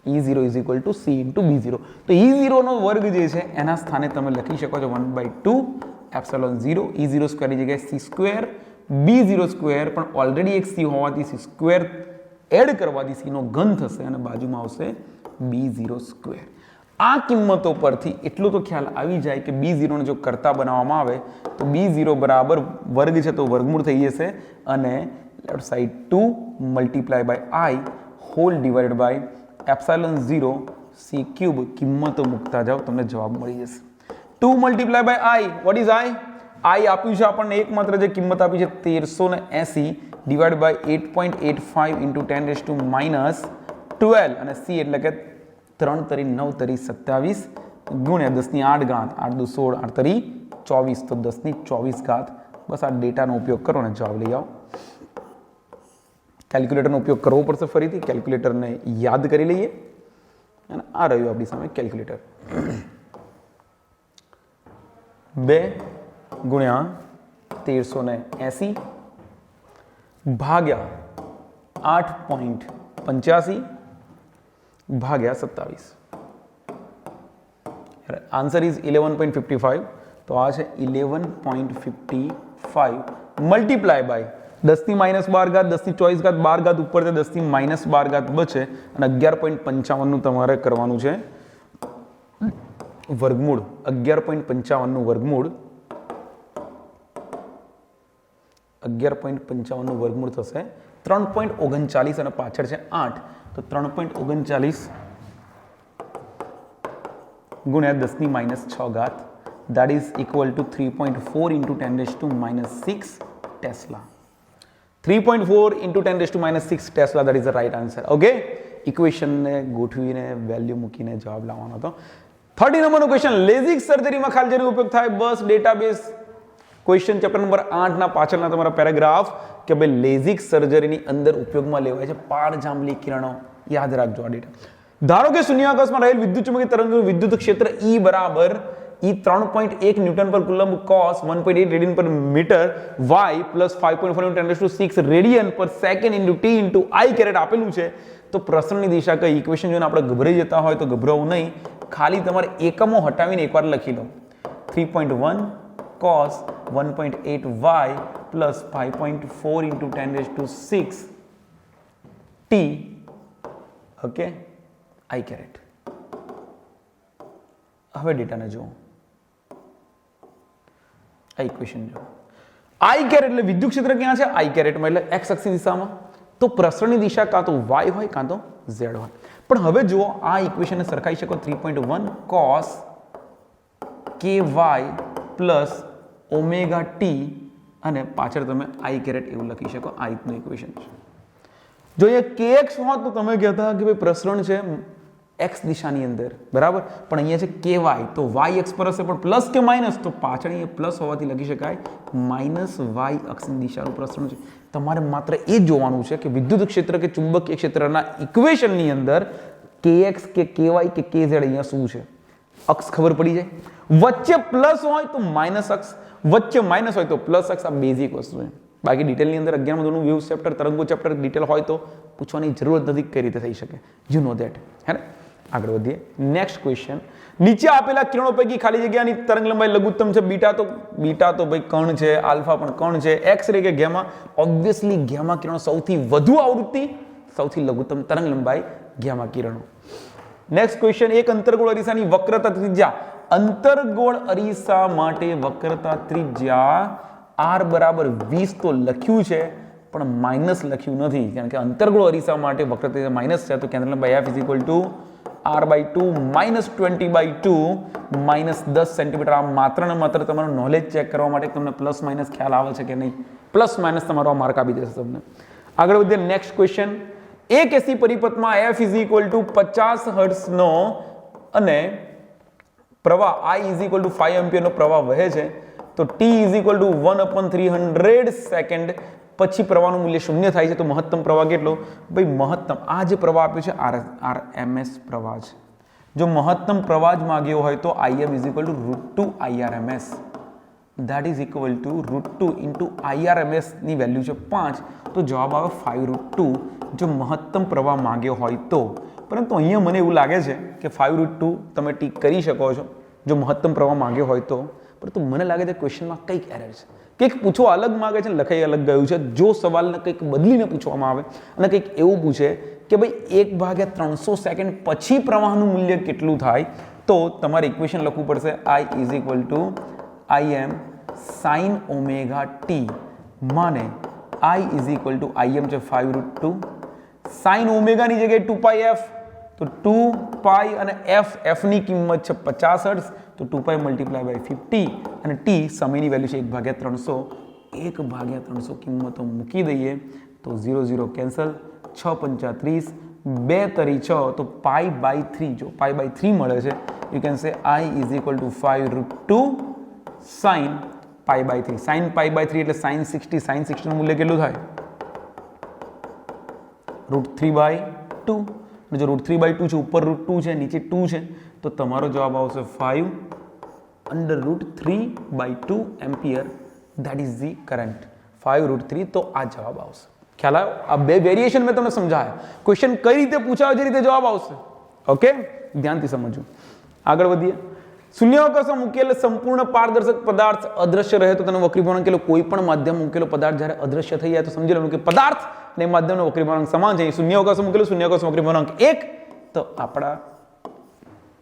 E0 is equal to c into B0. તો E0 નો વર્ગ જે છે એના સ્થાને તમે લખી શકો છો 1/2 એપ્સિલોન 0 E0 સ્ક્વેર ની જગ્યાએ સી સ્ક્વેર B0 સ્ક્વેર, પણ ઓલરેડી એક સી હોવાથી સી સ્ક્વેર એડ કરવાથી સી નો ઘન થશે અને બાજુમાં આવશે B0 સ્ક્વેર. આ કિંમતો પરથી એટલું તો ખ્યાલ આવી જાય કે B0 ને જો કરતા બનાવવામાં આવે તો B0 બરાબર વર્ગ છે તો વર્ગમૂળ થઈ જશે, અને left side 2 multiply by I whole divided by epsilon 0 C cube. કિંમતો મૂકતા જાઓ તમને જવાબ મળી જશે. 2 multiply by I, what is I આપ્યું છે આપણને એકમાત્ર જે કિંમત આપી છે 1380 ડિવાઇડ બાય 8.85 ઇન્ટુ 10⁻12, અને સી એટલે કે 3 તરી 9 તરી 27 ગુણ્યા 10 ની 8 ઘાત 8 દુ 16 8 તરી 24, તો 10 ની 24 ઘાત. બસ આ ડેટાનો ઉપયોગ કરો ને જવાબ લઈ આવો. કેલ્ક્યુલેટરનો ઉપયોગ કરવો પડશે ફરીથી. કેલ્ક્યુલેટરને યાદ કરી લઈએ, અને આ રહ્યું આપણી સામે કેલ્ક્યુલેટર. 2 ગુણ્યા 1380 ભાગ્યા 8.85 ભાગ્યા 27. Answer is 11.55. તો આ છે 11.55 મલ્ટીપ્લાય બાય 10 ની -12 ઘાત 10 ની 24 ઘાત 12 ઘાત ઉપર 10 ની -12 ઘાત બચે, અને 11.55 નું તમારે કરવાનું છે વર્ગમૂળ. 11.55 નું વર્ગમૂળ 11.55 નું વર્ગમૂળ થશે 3.39, અને પાછળ છે 8, તો 3.39 ગુણ્યા 10 ની -6 ઘાત, that is equal to 3.4 into 10⁻⁻6 Tesla. 3.4 into 10⁻⁻6 Tesla, that is the right answer. Okay, equation ને ગોઠવીને વેલ્યુ મૂકીને જવાબ લાવવાનો હતો. 30 નંબરનો ક્વેશ્ચન, લેઝિક સર્જરીમાં ખાલી જેનો ઉપયોગ થાય બસ ડેટાબેઝ. ક્વેશ્ચન ચેપ્ટર નંબર 8 ના પાછળના તમારા પેરેગ્રાફ કે ભાઈ લેઝિક સર્જરીની અંદર ઉપયોગમાં લેવાય છે પારજાંબલી કિરણો. યાદ રાખજો આ ડેટા. ધારો કે શૂન્યાવકાશમાં રહેલ વિદ્યુત ચુંબકીય તરંગનું વિદ્યુત ક્ષેત્ર E બરાબર 3.1 newton per coulomb cos 1.8 radian per metre y plus 5.4 × 10⁶ radian per second into t into I caret આપેલું છે. તો પ્રસરણની દિશા કઈ? ઇક્વેશન જોઈને આપણે ગભરાઈ જતા હોય તો ગભરાવું નહીં, ખાલી તમારે એકમો હટાવીને એકવાર લખી લો. 3.1 cos 1.8 y plus 5.4 × 10⁶ t, okay, I caret. હવે ડેટાને જુઓ, આ ઇક્વેશન જુઓ. I કેરેટ એટલે વિદ્યુત ક્ષેત્ર ક્યાં છે? I કેરેટમાં એટલે x અક્ષની દિશામાં. તો પ્રસરણની દિશા કાં તો y હોય કાં તો z હોય. પણ હવે જુઓ આ ઇક્વેશનને સરખાઈ શકો. 3.1 cos ky plus omega t, અને પાછળ તમે I કેરેટ એવું લખી શકો. આ રીતનું ઇક્વેશન છે. જો અહીંયા kx હોત તો તમે કહેતા કે ભાઈ પ્રસરણ છે x દિશાની અંદર, બરાબર, પણ અહીંયા છે ky, તો y અક્ષ પર હશે પણ પ્લસ કે માઇનસ, તો પાછળ અહીંયા પ્લસ હોવાથી લખી શકાય માઇનસ y અક્ષની દિશાનું પ્રસરણ છે. તમારે માત્ર એ જ જોવાનું છે કે વિદ્યુત ક્ષેત્ર કે ચુંબકીય ક્ષેત્રના ઇક્વેશનની અંદર kx કે ky કે kz અહીંયા શું છે, અક્ષ ખબર પડી જાય. વચ્ચે પ્લસ હોય તો માઇનસ અક્ષ, વચ્ચે માઇનસ હોય તો પ્લસ અક્ષ. આ બેઝિક વસ્તુ છે. બાકી ડિટેલની અંદર 11મા ધોરણનું વેવ ચેપ્ટર, તરંગો ચેપ્ટર ડિટેલ હોય તો પૂછવાની જરૂરત નથી કઈ રીતે થઈ શકે. You know that. હે ને? આગળ વધીએ. નેક્સ્ટ ક્વેશ્ચન, નીચે આપેલા કિરણો પૈકી ખાલી જગ્યાની તરંગ લંબાઈ લઘુત્તમ છે. બીટા તો ભાઈ કણ છે, આલ્ફા પણ કણ છે, એક્સ રે કે ગેમા. ઓબ્વિયસલી ગેમા કિરણો સૌથી વધુ આવૃત્તિ, સૌથી લઘુત્તમ તરંગ લંબાઈ ગેમા કિરણો. નેક્સ્ટ ક્વેશ્ચન, એક અંતર્ગોળ અરીસાની વક્રતા ત્રિજ્યા અંતર્ગોળ અરીસા માટે વક્રતા ત્રિજ્યા r બરાબર 20 તો લખ્યું છે પણ માઇનસ લખ્યું નથી, કારણ કે અંતર્ગોળ અરીસા માટે વક્રતા ત્રિજ્યા માઇનસ છે, તો કેન્દ્ર લંબાઈ f r/2 -20/2 -10 સેન્ટીમીટર. આ માત્ર ને માત્ર તમારું નોલેજ ચેક કરવા માટે તમને પ્લસ માઇનસ ખ્યાલ આવે છે કે નહીં, પ્લસ માઇનસ તમારો માર્ક આપી દેશે તમને. આગળ વધીએ નેક્સ્ટ ક્વેશ્ચન. એક એસી પરિપથમાં f = 50 હર્ટ્ઝ નો અને પ્રવાહ I = 5 એમ્પિયર નો પ્રવાહ વહે છે, તો t = 1/300 સેકન્ડ પછી પ્રવાહનું મૂલ્ય શૂન્ય થાય છે, તો મહત્તમ પ્રવાહ કેટલો? ભાઈ મહત્તમ આ જે પ્રવાહ આપ્યો છે RMS પ્રવાહ છે. જો મહત્તમ પ્રવાહ જ માંગ્યો હોય તો Im = √2 IRMS, that is equal to √2 * IRMS ની વેલ્યુ છે 5, તો જવાબ આવે 5√2 જો મહત્તમ પ્રવાહ માંગ્યો હોય તો. પરંતુ અહીંયા મને એવું લાગે છે કે 5√2 તમે ટીક કરી શકો છો જો મહત્તમ પ્રવાહ માંગ્યો હોય તો, પરંતુ મને લાગે છે ક્વેશ્ચનમાં કંઈક એરર છે, કંઈક પૂછવા અલગ માંગે છે, લખાઈ અલગ ગયું છે. જો સવાલને કંઈક બદલીને પૂછવામાં આવે અને કંઈક એવું પૂછે કે ભાઈ 1/300 સેકન્ડ પછી પ્રવાહનું મૂલ્ય કેટલું થાય, તો તમારે ઇક્વેશન લખવું પડશે I = Im sin ωt, માને I = Im છે 5√2, sin ઓમેગા ની જગ્યાએ 2πf, તો 2π અને f ની કિંમત છે 50 હર્ટ્ઝ, તો 2π × 50 અને t સમયની વેલ્યુ છે 1/300. 1/300 કિંમતો મૂકી દઈએ તો 0 0 કેન્સલ, 6 × 5 = 30, 2 તરી 6, તો π/3, જો π/3 મળે છે, યુ કેન સે I = 5√2 sin π/3. sin π/3 એટલે sin 60, sin 60 નું મૂલ્ય કેટલું થાય? √3/2. અને જો √3/2 છે, ઉપર √2 છે, નીચે 2 છે, તો તમારો જવાબ આવશે 5/√3/2 ampere, that is the current. 5√3, તો આ જવાબ આવશે. ખ્યાલ આવ્યો? આ બે વેરિએશન મેં તમને સમજાયા. ક્વેશ્ચન કઈ રીતે પૂછાયો છે રીતે જવાબ આવશે. ઓકે, ધ્યાનથી સમજો. આગળ વધીએ. શૂન્યાવકાશમાં મૂકેલ સંપૂર્ણ પારદર્શક પદાર્થ અદ્રશ્ય રહે તો તેનો વક્રીભવનાંક કેટલો? કોઈ પણ માધ્યમ મૂકેલો પદાર્થ જ્યારે અદ્રશ્ય થઈ જાય તો સમજી લેવાનું કે પદાર્થ અને માધ્યમનો વક્રીભવનાંક સમાન છે. શૂન્યાવકાશમાં મૂકેલો શૂન્યાવકાશનો વક્રીભવનાંક 1, તો આપણા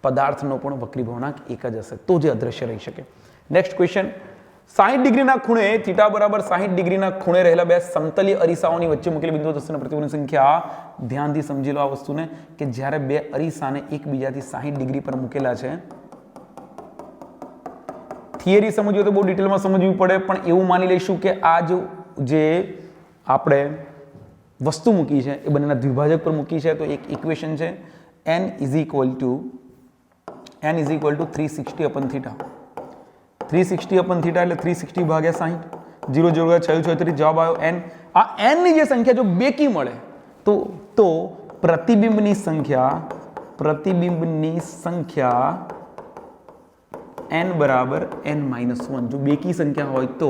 પદાર્થનો પણ વક્રીભવનાંક 1 જ હશે, તો જે અદ્રશ્ય રહી શકે. Next question. 60 ડિગ્રીના ખૂણે θ બરાબર 60 ડિગ્રીના ખૂણે રહેલા બે સમતલીય અરીસાઓની વચ્ચે મૂકેલી બિંદુઓ વચ્ચેના પ્રતિબિંબની સંખ્યા. ધ્યાનથી સમજી લો આ વસ્તુને કે જ્યારે બે અરીસાને એકબીજાથી 60 ડિગ્રી પર મૂકેલા છે, થિયરી સમજવી તો બહુ ડિટેલમાં સમજવી પડે, પણ એવું માની લઈશું કે આ જે આપણે વસ્તુ મૂકી છે એ બંનેના દ્વિભાજક પર મૂકી છે, તો એક ઇક્વેશન છે n = 360/θ. 360/θ એટલે 360/60, 0 0 36, જવાબ આવ્યો n. આ n ની જે સંખ્યા જો બેકી મળે તો પ્રતિબિંબની સંખ્યા n બરાબર n-1. જો બેકી સંખ્યા હોય તો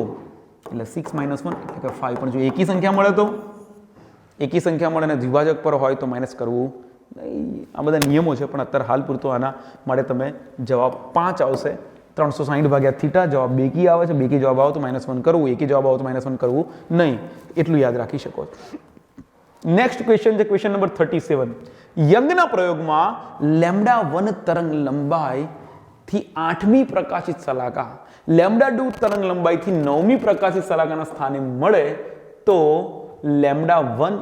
એટલે 6 - 1 એટલે કે 5, પણ જો એકી સંખ્યા મળે તો એકી સંખ્યા મળે અને દ્વિભાજક પર હોય તો માઇનસ કરવું નહીં. આ બધા નિયમો છે, પણ અત્યારે હાલ પૂરતો આના માટે તમે જવાબ 5 આવશે. 360/θ જવાબ બેકી આવે છે, બેકી જવાબ આવે તો -1 કરવું, એકી જવાબ આવે તો -1 કરવું નહીં, એટલું યાદ રાખી શકો. નેક્સ્ટ ક્વેશ્ચન છે ક્વેશ્ચન નંબર 37. યંગના પ્રયોગમાં λ1 તરંગ લંબાઈ થી 8મી પ્રકાશિત શલાકા λ2 તરંગ લંબાઈથી 9મી પ્રકાશિત શલાકાના સ્થાને મળે તો λ1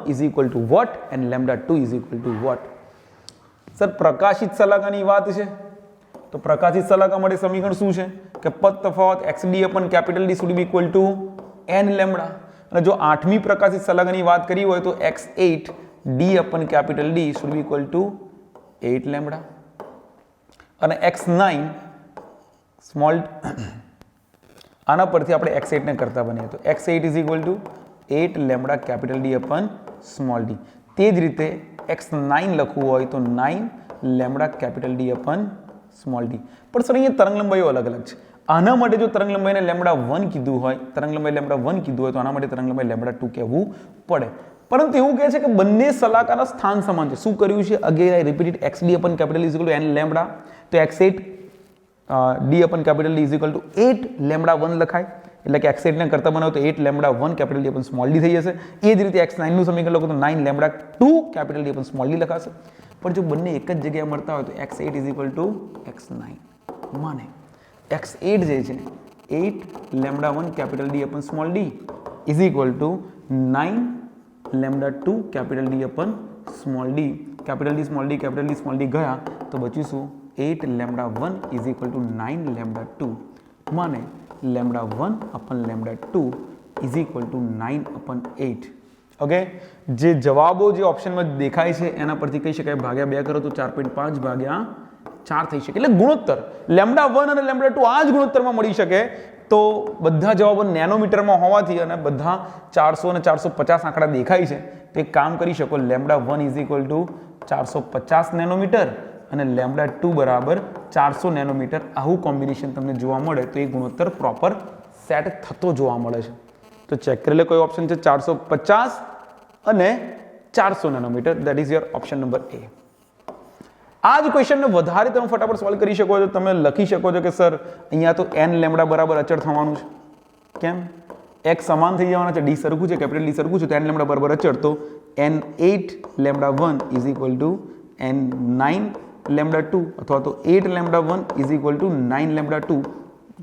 = what and λ2 = what? સર પ્રકાશિત શલાકાની વાત છે, તો પ્રકાશિત શલાકા માટે સમીકરણ શું છે કે પદ તફાવત xD/D should be equal to n λ. અને જો 8મી પ્રકાશિત શલાકાની વાત કરી હોય તો x8D/D should be equal to 8 λ. અને x9 સ્મોલ આના પરથી આપણે x8 ને કરતા બનીએ તો x8 = 8 λD/d. તે જ રીતે x9 લખવું હોય તો 9 λD/d. પણ સર અહીંયા તરંગ લંબાઈઓ અલગ અલગ છે. આના માટે જો તરંગ લંબાઈને λ1 કીધું હોય, તો આના માટે તરંગ લંબાઈ λ2 કહેવું પડે. પરંતુ એવું કહે છે કે બંને શલાકાના સ્થાન સમાન છે. શું કર્યું છે? Again I repeat it. xD/D = n λ, તો x8D/D = 8 λ1 લખાય, એટલે કે x8 ને કરતા બનાવો તો 8 λ1D થઈ જશે. એ જ રીતે x9 નું સમીકરણ લખો તો 9 λ2D લખાશે. પણ જો બંને એક જ જગ્યાએ મળતા હોય તો x8 = x9. माने x8 જે છે 8 lambda 1 capital D upon small d is equal to 9 lambda 2 capital D upon small d capital D small d ગયા તો બચ્યું શું 8 lambda 1 is equal to 9 lambda 2 માને lambda 1 upon lambda 2 is equal to 9 upon 8. Okay, જે જવાબો જે ઓપ્શનમાં દેખાય છે એના પરથી કહી શકાય ભાગ્યા 2 કરો તો 4.5 ભાગ્યા 4 થઈ શકે. એટલે ગુણોત્તર લેમ્ડા 1 અને લેમ્ડા 2 આ જ ગુણોત્તરમાં મળી શકે. તો બધા જવાબો નેનોમીટરમાં હોવાથી અને બધા 400 અને 450 આંકડા દેખાય છે તો એક કામ કરી શકો, lambda 1 is equal two 450 nanometre અને લેમ્ડા 2 બરાબર 400 નેનોમીટર. આવું કોમ્બિનેશન તમને જોવા મળે તો એ ગુણોત્તર પ્રોપર સેટ થતો જોવા મળે છે. તો ચેક કરી લે કોઈ ઓપ્શન છે 450 અને 400 nanometer. That is your option number A. આ જ ક્વેશ્ચનને વધારે તમે ફટાફટ સોલ્વ કરી શકો છો. તમે લખી શકો છો કે સર અહીંયા તો n લેમ્ડા બરાબર અચળ થવાનું છે. કેમ? x સમાન થઈ જવાના છે, d સરખું છે, કેપિટલ D સરખું છે, તો n લેમ્ડા બરાબર અચળ. તો n8 lambda 1 is equal to n9 lambda 2 અથવા તો 8 lambda 1 is equal to 9 lambda 2.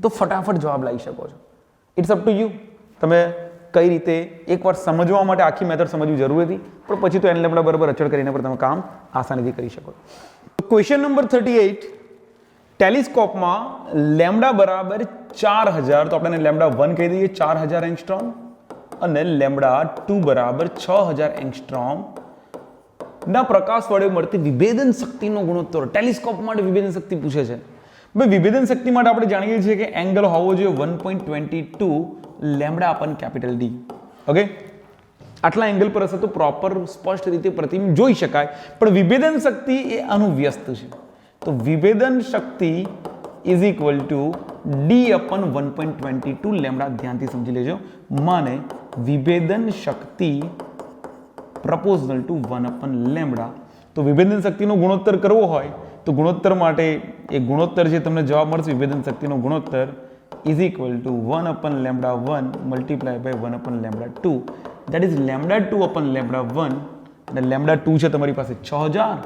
તો ફટાફટ જવાબ લાવી શકો છો. It's up to you. તમે કઈ રીતે એકવાર સમજવા માટે આખી મેથડ સમજવી જરૂરી હતી, પણ પછી તો n લેમ્ડા બરાબર અચળ કરીને પણ તમે કામ આસાનીથી કરી શકો. ક્વેશ્ચન નંબર 38, ટેલિસ્કોપમાં લેમ્ડા બરાબર 4000, તો આપણે લેમ્ડા 1 કહી દઈએ 4000 એંગસ્ટ્રોમ અને લેમ્ડા 2 બરાબર 6000 એંગસ્ટ્રોમ ના પ્રકાશ વડે મળતી વિભેદન શક્તિનો ગુણોત્તર. ટેલિસ્કોપ માટે વિભેદન શક્તિ પૂછે છે. ભાઈ વિભેદન શક્તિ માટે આપણે જાણીએ છીએ કે એંગલ હોવો જોઈએ 1.22 લેમ્ડા અપન કેપિટલ D. ઓકે, આટલા એંગલ પર હશે તો પ્રોપર સ્પષ્ટ રીતે પ્રતિબિંબ જોઈ શકાય. પણ વિભેદન શક્તિ એ આનું વ્યસ્ત છે. તો વિભેદન શક્તિ is equal to D upon 1.22 lambda. ધ્યાનથી સમજી લેજો. માને વિભેદન શક્તિ પ્રપોઝનલ ટુ 1 અપન લેમ્ડા. તો વિભેદન શક્તિનો ગુણોત્તર કરવો હોય તો ગુણોત્તર માટે એ ગુણોત્તર જે તમને જવાબ મળશે વિભેદન શક્તિનો ગુણોત્તર is equal to 1 upon lambda 1 multiply by 1 upon lambda 2. That is lambda 2 upon lambda 1 અને લેમ્ડા 2 છે તમારી પાસે 6000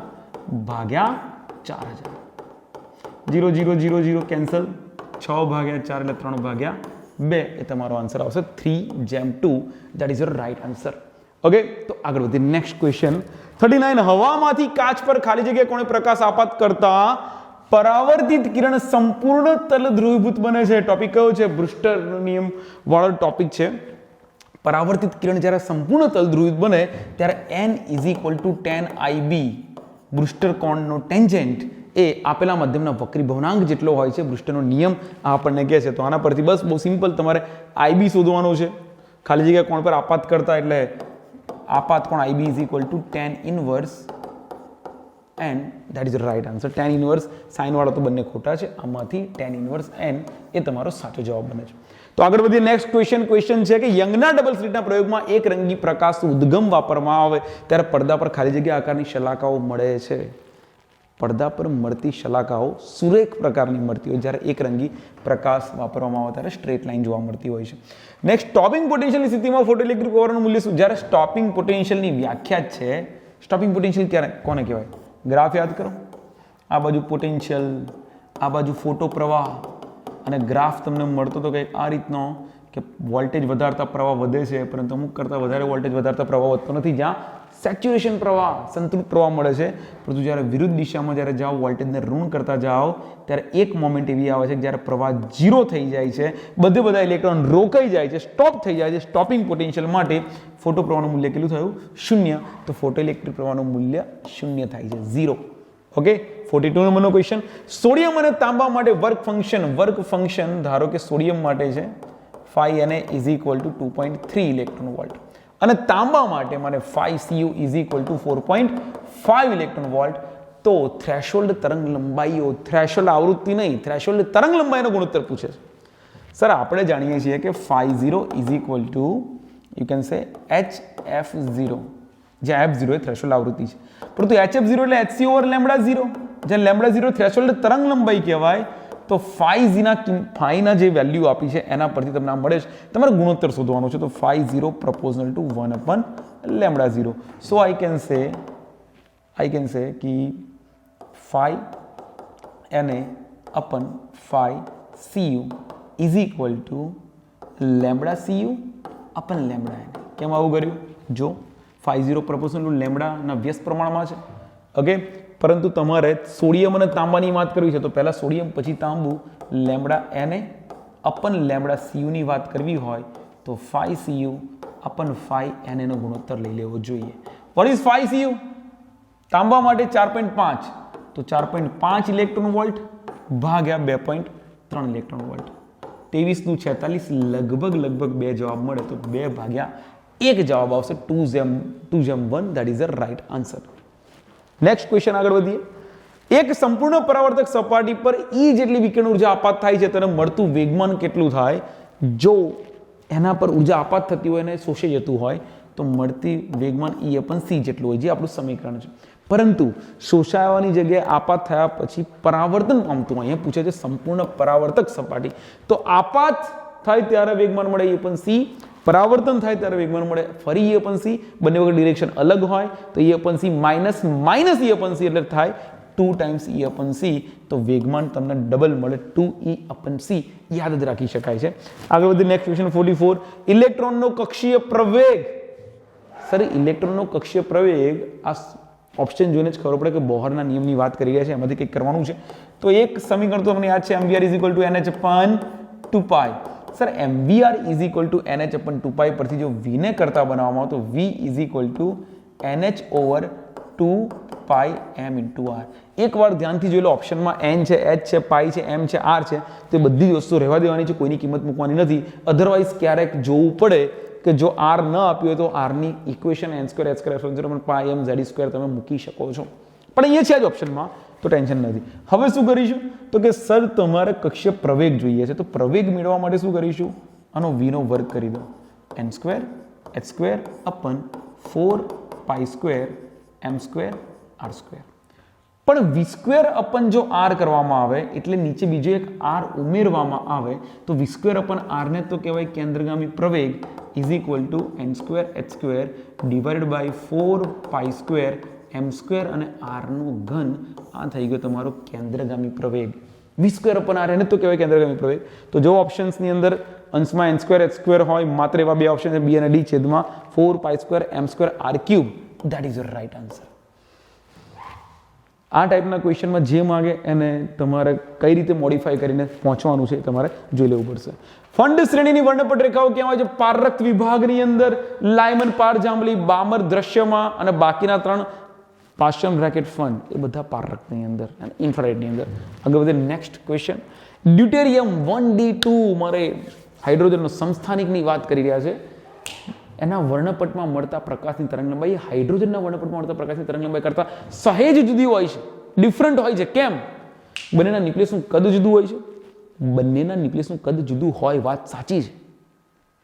ભાગ્યા 4000. 0 0 0 0 કેન્સલ. 6 ભાગ્યા 4 એટલે 3 ભાગ્યા 2 એ તમારો આન્સર આવશે 3:2. That is your right answer. Okay, તો આગળ વધીએ. નેક્સ્ટ ક્વેશ્ચન 39, હવામાંથી કાચ પર ખાલી જગ્યા કોણે પ્રકાશ આપાત કરતા પરાવર્તિત કિરણ સંપૂર્ણ તલ ધ્રુવીભૂત બને છે. ટોપિક કયો છે? બ્રુસ્ટર નિયમ વાળો ટોપિક છે. પરાવર્તિત કિરણ જ્યારે સંપૂર્ણ તલ ધ્રુવીભૂત બને ત્યારે n is equal to tan IB. Brewster કોણનો ટેન્જેન્ટ એ આપેલા મધ્યમના વક્રી ભવનાંક જેટલો હોય છે. બ્રુસ્ટરનો નિયમ આપણને કહે છે. તો આના પરથી બસ બહુ સિમ્પલ તમારે IB શોધવાનો છે. ખાલી જગ્યા કોણ પર આપાત કરતા એટલે આપાત કોણ IB is equal to tan inverse n. That is right answer. tan inverse sine વાળો તો બંને ખોટા છે. આમાંથી tan ઇનવર્સ n એ તમારો સાચો જવાબ બને છે. તો આગળ વધીએ. નેક્સ્ટ ક્વેશ્ચન છે કે યંગના ડબલ સ્લિટના પ્રયોગમાં એક રંગી પ્રકાશ ઉદ્ગમ વાપરવામાં આવે ત્યારે પડદા પર ખાલી જગ્યા આકારની શલાકાઓ મળે છે. પડદા પર મળતી શલાકાઓ સુરેખ પ્રકારની મળતી હોય જ્યારે એક રંગી પ્રકાશ વાપરવામાં આવે ત્યારે સ્ટ્રેટ લાઇન જોવા મળતી હોય છે. નેક્સ્ટ, સ્ટોપિંગ પોટેન્શિયલની સ્થિતિમાં ફોટોઇલેક્ટ્રિક પાવરનું મૂલ્ય શું? જ્યારે સ્ટોપિંગ પોટેન્શિયલની વ્યાખ્યા છે. સ્ટોપિંગ પોટેન્શિયલ ક્યારે કોને કહેવાય? ગ્રાફ યાદ કરો. આ બાજુ પોટેન્શિયલ, આ બાજુ ફોટો પ્રવાહ અને ગ્રાફ તમને મળતો તો કંઈક આ રીતનો કે વોલ્ટેજ વધારતા પ્રવાહ વધે છે પરંતુ અમુક કરતાં વધારે વોલ્ટેજ વધારતા પ્રવાહ વધતો નથી. જ્યાં સેચ્યુરેશન પ્રવાહ, સંતુલિત પ્રવાહ મળે છે. પરંતુ જ્યારે વિરુદ્ધ દિશામાં જ્યારે જાઓ વોલ્ટેજને ઋણ કરતા જાઓ ત્યારે એક મોમેન્ટ એવી આવે છે જ્યારે પ્રવાહ 0 થઈ જાય છે, બધા ઇલેક્ટ્રોન રોકાઈ જાય છે, સ્ટોપ થઈ જાય છે. સ્ટોપિંગ પોટેન્શિયલ માટે ફોટો પ્રવાહનું મૂલ્ય કેટલું થયું? 0. તો ફોટો ઇલેક્ટ્રિક પ્રવાહનું મૂલ્ય 0 થાય છે, 0. ઓકે, 42 નંબરનો ક્વેશ્ચન. સોડિયમ અને તાંબા માટે વર્ક ફંક્શન ધારો કે સોડિયમ માટે છે 5Na is equal two 2.3 electron volt અને તાંબા માટે મને 5Cu is equal two 4.5 electron volt. તો થ્રેશોલ્ડ તરંગ લંબાઈઓ, થ્રેશોલ્ડ આવૃત્તિ નહીં, થ્રેશોલ્ડ તરંગ લંબાઈનો ગુણોત્તર પૂછે છે. સર આપણે જાણીએ છીએ કે 50 is equal to you can સે HF0, જ્યાં F0 એ થ્રેશોલ્ડ આવૃત્તિ છે. પરંતુ HF0 એટલે HC ઓવર લેમ્ડા 0, જ્યાં લેમ્ડા 0 થ્રેશોલ્ડ તરંગ લંબાઈ કહેવાય. તો ફાઈના જે વેલ્યુ આપી છે એના પરથી તમને આ મળે છે. તમારે ગુણોત્તર શોધવાનો છે. તો 50 proportional to 1 upon lambda 0. So I can say કે 5Na upon phi cu is equal to lambda cu upon lambda n. કેમ આવું કર્યું? જો phi 0 proportional to lambda ના વ્યસ્ત પ્રમાણમાં છે. ઓકે, પરંતુ તમારે સોડિયમ અને તાંબાની વાત કરવી છે તો પહેલા સોડિયમ પછી તાંબુ લેમ્બડા Na અપન લેમ્બડા cu ની વાત કરવી હોય તો phi cu અપન phi Na નો ગુણોત્તર લઈ લેવો જોઈએ. What is phi cu? તાંબા માટે 4.5 તો 4.5 ઇલેક્ટ્રોન વોલ્ટ ભાગ્યા 2.3 ઇલેક્ટ્રોન વોલ્ટ. 23 નું 46 લગભગ 2 જવાબ મળે તો 2 ભાગ્યા 1 જવાબ આવશે 2 that is the right answer. Next question આગળ વધીએ. એક સંપૂર્ણ પરાવર્તક સપાટી પર E જેટલી વિકિરણ ઉર્જા આપાત થાય છે તેને મળતું વેગમાન કેટલું થાય? જો એના પર ઉર્જા આપાત થતી હોય અને શોષાઈ જતું હોય તો મળતી વેગમાન E/c જેટલું હોય, જે આપણું સમીકરણ છે. પરંતુ શોષાવાની જગ્યાએ આપાત થયા પછી પરાવર્તન પામતું હોય, અહીંયા પૂછે છે સંપૂર્ણ પરાવર્તક સપાટી, તો આપાત થાય ત્યારે વેગમાન મળે E/c, પરાવર્તન થાય ત્યારે વેગમાન મળે ફરી E/c, બંને વખત ડિરેક્શન અલગ હોય તો E/c માઇનસ E/c એટલે થાય 2 times E/c, તો વેગમાન તમને ડબલ મળે 2E/c. યાદ જ રાખી શકાય છે. આગળ વધી નેક્સ્ટ ક્વેશ્ચન 44. ઇલેક્ટ્રોનનો કક્ષીય પ્રવેગ. સર ઇલેક્ટ્રોનનો કક્ષીય પ્રવેગ આ ઓપ્શન જોઈને જ ખબર પડે કે બોહરના નિયમની વાત કરી રહ્યા છે, એમાંથી કંઈક કરવાનું છે. તો એક સમીકરણ તો તમને યાદ છે, mvr = nh/2π. Sir mvr = nh/2π પરથી જો v ને કરતા બનાવવામાં આવે તો v nh/2πm × r. એકવાર ધ્યાનથી જોઈ લો, ઓપ્શનમાં n છે, h છે, π છે, m છે, r છે, તે બધી જ વસ્તુ રહેવા દેવાની છે, કોઈની કિંમત મૂકવાની નથી. અધરવાઇઝ ક્યારેક જોવું પડે કે જો r ન આપ્યું હોય તો r ની ઇક્વેશન n²h²πmz² તમે મૂકી શકો છો, પણ અહીંયા છે જ ઓપ્શનમાં, તો ટેન્શન નથી. હવે શું કરીશું તો કે સર તમારે કક્ષીય પ્રવેગ જોઈએ છે, તો પ્રવેગ મેળવવા માટે શું કરીશું? આનો v નો વર્ગ કરી દો, n²h² અપન 4π² m² r². પણ v² અપન જો r કરવામાં આવે એટલે નીચે બીજો એક r ઉમેરવામાં આવે તો v² અપન r ને તો કહેવાય કેન્દ્રગામી પ્રવેગ = n²h² / 4π² m² અને r નું ઘન. આ થઈ ગયો તમારો કેન્દ્રગામી પ્રવેગ. v² અપન r એને તો કહેવાય કેન્દ્રગામી પ્રવેગ. તો જો ઓપ્શન્સની અંદર અંશમાં n²h² હોય, માત્ર એવા બે ઓપ્શન છે b અને d, છેદમાં 4π² m² r³. That is your right answer. આ ટાઈપના ક્વેશ્ચનમાં જે માગે એને તમારે કઈ રીતે મોડિફાઈ કરીને પહોંચવાનું છે તમારે જોઈ લેવું પડશે. ફંડ શ્રેણીની વર્ણપટ રેખાઓ કેમ હોય છે? પારરક્ત વિભાગની અંદર લાયમન, પારજાંબલી, બામર દ્રશ્યમાં અને બાકીના 3 પાશ્ચમ બ્રેકેટ ફંડ એ બધા પારરક્તની અંદર અને ઇન્ફ્રારેડની અંદર. આગળ વધે નેક્સ્ટ ક્વેશ્ચન. ડ્યુટેરિયમ 1d2 મારે હાઇડ્રોજનનો સમસ્થાનિકની વાત કરી રહ્યા છે. એના વર્ણપટમાં મળતા પ્રકાશની તરંગલંબાઈ હાઇડ્રોજનના વર્ણપટમાં મળતા પ્રકાશની તરંગલંબાઈ કરતાં સહેજ જુદી હોય છે, ડિફરન્ટ હોય છે. કેમ? બંનેના ન્યુક્લિયસનું કદ જુદું હોય છે. બંનેના ન્યુક્લિયસનું કદ જુદું હોય વાત સાચી છે,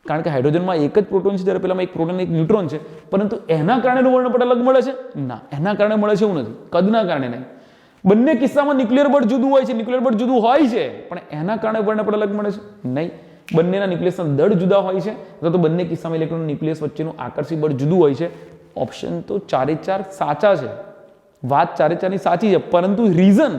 કારણ કે હાઇડ્રોજનમાં એક જ પ્રોટોન છે, જ્યારે પેલામાં એક પ્રોટોન એક ન્યુટ્રોન છે, પરંતુ એના કારણે વર્ણપટ અલગ મળે છે? ના, એના કારણે મળે છે એવું નથી, કદના કારણે નહીં. બંને કિસ્સામાં ન્યુક્લિયર બળ જુદું હોય છે, ન્યુક્લિયર બળ જુદું હોય છે, પણ એના કારણે વર્ણપટ અલગ મળે છે? નહીં. બંનેના ન્યુક્લિયસના દળ જુદા હોય છે, અથવા તો બંને કિસ્સામાં ઇલેક્ટ્રોન ન્યુક્લિયસ વચ્ચેનું આકર્ષી બળ જુદું હોય છે. ઓપ્શન તો 4 સાચા છે, વાત 4 ની સાચી છે, પરંતુ રીઝન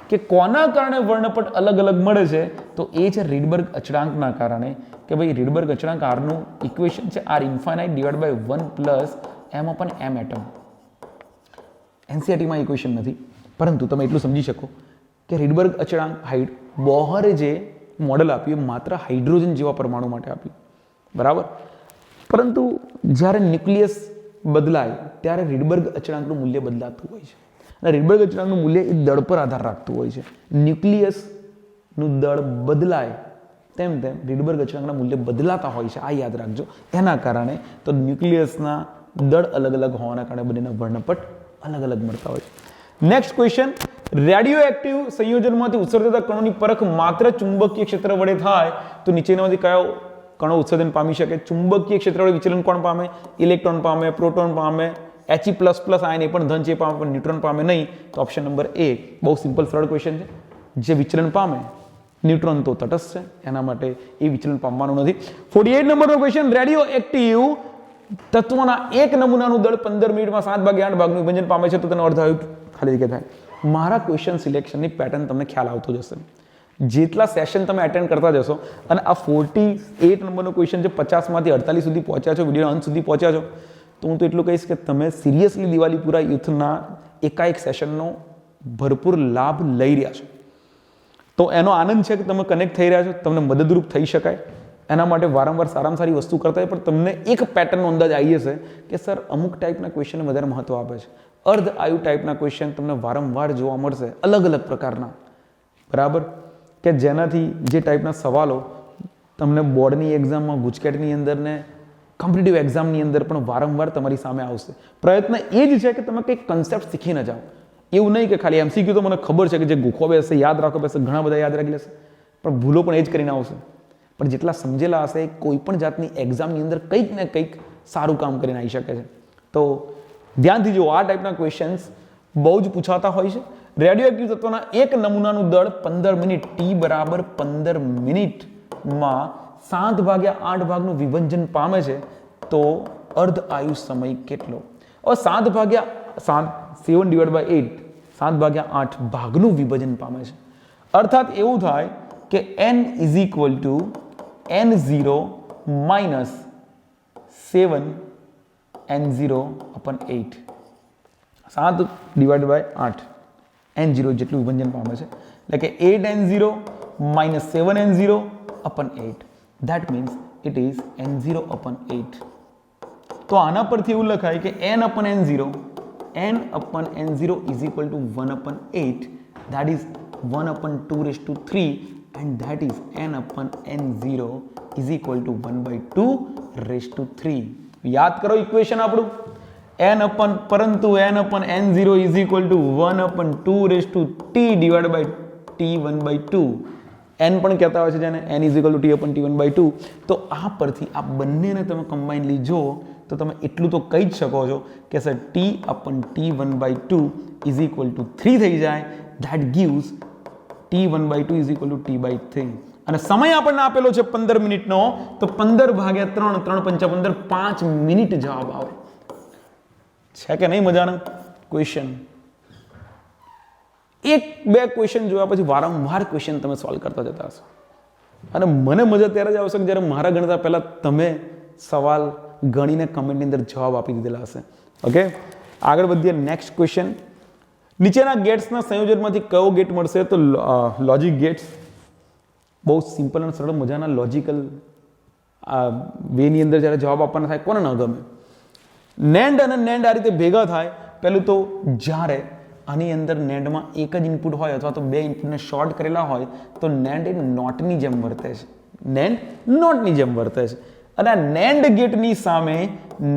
કે કોના કારણે વર્ણપટ અલગ અલગ મળે છે તો એ છે રીડબર્ગ અચળાંકના કારણે. કે ભાઈ રીડબર્ગ અચળાંક r નું ઇક્વેશન છે r∞ / 1 + m/m એટમ. NCERT માં ઇક્વેશન નથી, પરંતુ તમે એટલું સમજી શકો કે રીડબર્ગ અચળાંક બોહરે જે મોડેલ આપ્યું માત્ર હાઇડ્રોજન જેવા પરમાણુ માટે આપ્યું, બરાબર. પરંતુ જ્યારે ન્યુક્લિયસ બદલાય ત્યારે રીડબર્ગ અચળાંકનું મૂલ્ય બદલાતું હોય છે, અને રીડબર્ગ અચળાંકનું મૂલ્ય એ દળ પર આધાર રાખતું હોય છે. ન્યુક્લિયસનું દળ બદલાય તેમ તેમ રીડબર્ગ અચળાંકના મૂલ્ય બદલાતા હોય છે, આ યાદ રાખજો. એના કારણે તો ન્યુક્લિયસના દળ અલગ અલગ હોવાના કારણે બંનેના વર્ણપટ અલગ અલગ મળતા હોય છે. Next question. રેડિયો એક્ટિવ સંયોજનમાંથી ઉત્સર્જતા કણોની પરખ માત્ર ચુંબકીય ક્ષેત્ર વડે થાય તો નીચેનામાંથી કયો કણો ઉત્સર્જન પામી શકે? ચુંબકીય ક્ષેત્ર વડે વિચલન કોણ પામે? ઇલેક્ટ્રોન પામે, પ્રોટોન પામે, He++ આયન એ પણ ધન છે પામે, પણ ન્યુટ્રોન પામે નહીં. તો ઓપ્શન નંબર A બહુ સિમ્પલ સરળ ક્વેશ્ચન છે. જે વિચલન પામે, ન્યુટ્રોન તો તટસ્થ છે, એના માટે એ વિચલન પામવાનું નથી. 48 નંબરનો ક્વેશ્ચન. રેડિયો એક્ટિવ તત્વના એક નમૂનાનું દળ 15 મિનિટમાં 7 ભાગે 8 ભાગનું વિભાજન પામે છે તો તેનો અર્થ ખાલી જગ્યા થાય. મારા ક્વેશ્ચન સિલેક્શનની પેટર્ન તમને ખ્યાલ આવતો જશે. જેટલા સેશન તમે અટેન્ડ કરતા જશો અને આ 48 નંબરનો ક્વેશ્ચન છે, 50માંથી 48 સુધી પહોંચ્યા છો, વિડીયો અંત સુધી પહોંચ્યા છો, તો હું તો એટલું કહીશ કે તમે સિરિયસલી દિવાળીપુરા યુથના એકાએક સેશનનો ભરપૂર લાભ લઈ રહ્યા છો. તો એનો આનંદ છે કે તમે કનેક્ટ થઈ રહ્યા છો, તમને મદદરૂપ થઈ શકાય એના માટે વારંવાર સારામાં સારી વસ્તુ કરતા હોય, પણ તમને એક પેટર્નનો અંદાજ આવી જશે કે સર અમુક ટાઈપના ક્વેશ્ચનને વધારે મહત્વ આપે છે. અર્ધ આયુ ટાઈપના ક્વેશ્ચન તમને વારંવાર જોવા મળશે, અલગ અલગ પ્રકારના, બરાબર, કે જેનાથી જે ટાઈપના સવાલો તમને બોર્ડની એક્ઝામમાં, ગુજકેટની અંદર ને કોમ્પિટિટિવ એક્ઝામની અંદર પણ વારંવાર તમારી સામે આવશે. પ્રયત્ન એ જ છે કે તમે કંઈક કન્સેપ્ટ શીખીને જાઓ. એવું નહીં કે ખાલી MCQ તો મને ખબર છે કે જે ગુખો બેસે, યાદ રાખો બેસે, ઘણા બધા યાદ રાખી લેશે, પણ ભૂલો પણ એ જ કરીને આવશે. પણ જેટલા સમજેલા હશે એ કોઈ પણ જાતની એક્ઝામની અંદર કંઈક ને કંઈક સારું કામ કરીને આવી શકે છે. તો ધ્યાનથી જુઓ, આ ટાઈપના ક્વેશ્ચન્સ બહુ જ પૂછાતા હોય છે. રેડિયો એક્ટિવ તત્વના એક નમૂનાનું દળ 15 મિનિટ, T બરાબર 15 મિનિટમાં 7/8 ભાગનું વિભંજન પામે છે, તો અર્ધ આયુ સમય કેટલો? હવે 7/8 ભાગનું વિભાજન પામે છે, અર્થાત એવું થાય કે n is equal two n0 minus 7n0/8. 7/8 n0 જેટલું વિભાજન પામે છે, એટલે કે 8n0 minus 7n0/8. That means it is n0/8. તો આના પરથી એવું લખાય કે n/n0 is equal to 1/8. That is 1/2^3, and that is n/n0 is equal to 1/2^3. યાદ કરો ઇક્વેશન આપણું, પરંતુ n/n0 is equal to 1/2t divided by t1/2. n પણ કહેતા હોય છે જેને, n is equal to t/t1/2. તો આ પરથી આ બંનેને તમે કમ્બાઇનલી જો તો તમે એટલું તો કહી જ શકો છો કે sir t/t1/2 is equal to 3 થઈ જાય. that gives t1/2 is equal to t/3. અને સમય આપણને આપેલો છે 15 મિનિટનો, તો 15/3, 3×5 = 5 મિનિટ જવાબ આવે. છે કે નહીં મજાનો ક્વેશ્ચન? એક બે ક્વેશ્ચન જોયા પછી વારંવાર ક્વેશ્ચન તમે સોલ્વ કરતા જતા હશો, અને મને મજા ત્યારે જ આવશે કે જ્યારે મારા ગણતા પહેલા તમે સવાલ ગણીને કમેન્ટની અંદર જવાબ આપી દીધેલા હશે. ઓકે, આગળ વધીએ. નેક્સ્ટ ક્વેશ્ચન, નીચેના ગેટ્સના સંયોજનમાંથી કયો ગેટ મળશે? તો લોજિક ગેટ્સ. બહુ સિમ્પલ અને સરળ મજાના લોજિકલ વેની અંદર જ્યારે જવાબ આપવાના થાય, કોને ન ગમે? નેન્ડ અને નેન્ડ આ રીતે ભેગા થાય. પહેલું તો જ્યારે આની અંદર નેન્ડમાં એક જ ઇનપુટ હોય અથવા તો બે ઇનપુટને શોર્ટ કરેલા હોય તો નેન્ડ એ નોટની જેમ વર્તે છે, નેન્ડ નોટની જેમ વર્તે છે. અને આ નેન્ડ ગેટની સામે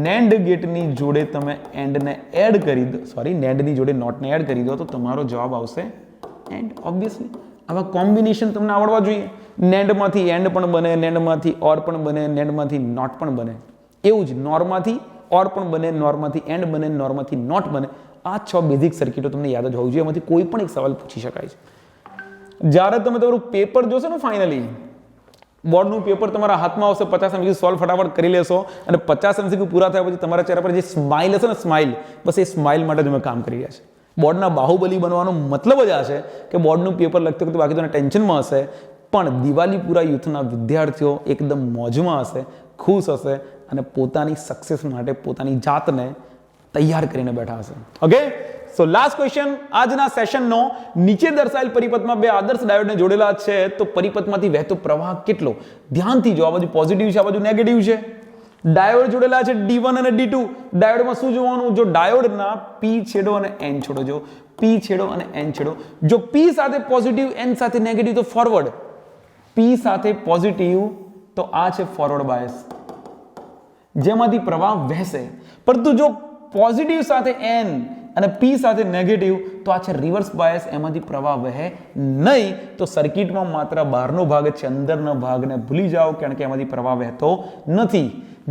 નેન્ડ ગેટની જોડે તમે એન્ડને એડ કરી દો, નેન્ડની જોડે નોટને એડ કરી દો તો તમારો જવાબ આવશે એન્ડ. ઓબ્વિયસલી આવા કોમ્બિનેશન તમને આવડવા જોઈએ. નેન્ડમાંથી એન્ડ પણ બને, નેન્ડમાંથી ઓર પણ બને, નેન્ડમાંથી નોટ પણ બને. એવું જ નોરમાંથી ઓર પણ બને, નોરમાંથી એન્ડ બને, નોરમાંથી નોટ બને. આ 6 બેઝિક સર્કિટો તમને યાદ જ હોવી જોઈએ. એમાંથી કોઈ પણ એક સવાલ પૂછી શકાય છે. જ્યારે તમે તમારું પેપર જોશો ને, ફાઇનલી બોર્ડનું પેપર તમારા હાથમાં આવશે, 50 MCQ સોલ્વ ફટાફટ કરી લેશો, અને 50 MCQ પૂરા થયા પછી તમારા ચહેરા પર જે સ્માઇલ હશે ને, સ્માઇલ, બસ એ સ્માઇલ માટે તમે કામ કરી રહ્યા છે. બોર્ડના બાહુબલી બનવાનો મતલબ જ આ છે કે બોર્ડનું પેપર લખતો વખતે બાકી તો ટેન્શનમાં હશે, પણ દિવાલીપુરા યુથના વિદ્યાર્થીઓ એકદમ મોજમાં હશે, ખુશ હશે, અને પોતાની સક્સેસ માટે પોતાની જાતને તૈયાર કરીને બેઠા હશે. ઓકે, સો લાસ્ટ ક્વેશ્ચન આજના સેશનનો, નીચે દર્શાવેલ પરિપથમાં બે આદર્શ ડાયોડને જોડેલા છે, તો પરિપથમાંથી વહેતો પ્રવાહ કેટલો? ધ્યાનથી જો, આ બાજુ પોઝિટિવ છે, આ બાજુ નેગેટિવ છે. ડાયોડ જોડેલા છે D1 અને D2. ડાયોડમાં શું જોવાનું? જો ડાયોડના P છેડો અને N છેડો, જો P છેડો અને N છેડો, જો P સાથે પોઝિટિવ, N સાથે નેગેટિવ તો ફોરવર્ડ, P સાથે પોઝિટિવ તો આ છે ફોરવર્ડ બાયસ, જેમાંથી પ્રવાહ વહેશે. પરંતુ જો પોઝિટિવ સાથે N અને P સાથે નેગેટિવ તો આ છે રિવર્સ બાયસ, એમાંથી પ્રવાહ વહે નહીં. તો સર્કિટમાં માત્ર બહારનો ભાગ છે, અંદરના ભાગને ભૂલી જાઓ, કારણ કે એમાંથી પ્રવાહ વહેતો નથી.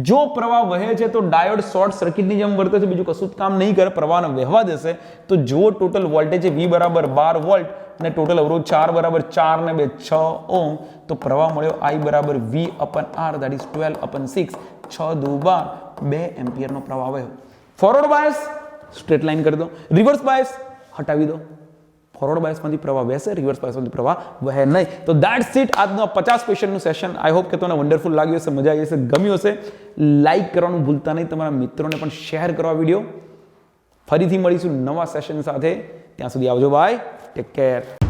જો પ્રવાહ વહે છે તો ડાયોડ શોર્ટ સર્કિટની જેમ વર્તે છે, બીજું કશું જ કામ નહીં કરે, પ્રવાહને વહેવા દેશે. તો જો ટોટલ વોલ્ટેજ છે V બરાબર 12 વોલ્ટ અને ટોટલ અવરોધ 4 બરાબર 4 ને 2 6 ઓહ્મ, તો પ્રવાહ મળ્યો I બરાબર V/R, that is 12/6, 6 દુ 12, 2 એમ્પિયરનો પ્રવાહ વહ્યો. ફોરવર્ડ બાયસ સ્ટ્રેટ લાઈન કરી દો, રિવર્સ બાયસ હટાવી દો. ફોરવર્ડ બાયસમાંથી પ્રવાહ વહેશે, રિવર્સ બાયસમાંથી પ્રવાહ વહે નહીં. તો દેટ્સ ઇટ, આજનું 50 ક્વેશ્ચનનું સેશન. આઈ હોપ કે તમને વન્ડરફુલ લાગ્યું હશે, મજા આવી હશે, ગમ્યું હશે. લાઈક કરવાનું ભૂલતા નહીં, તમારા મિત્રોને પણ શેર કરો આ વિડીયો. ફરીથી મળીશું નવા સેશન સાથે. ત્યાં સુધી આવજો, બાય, ટેક કેર.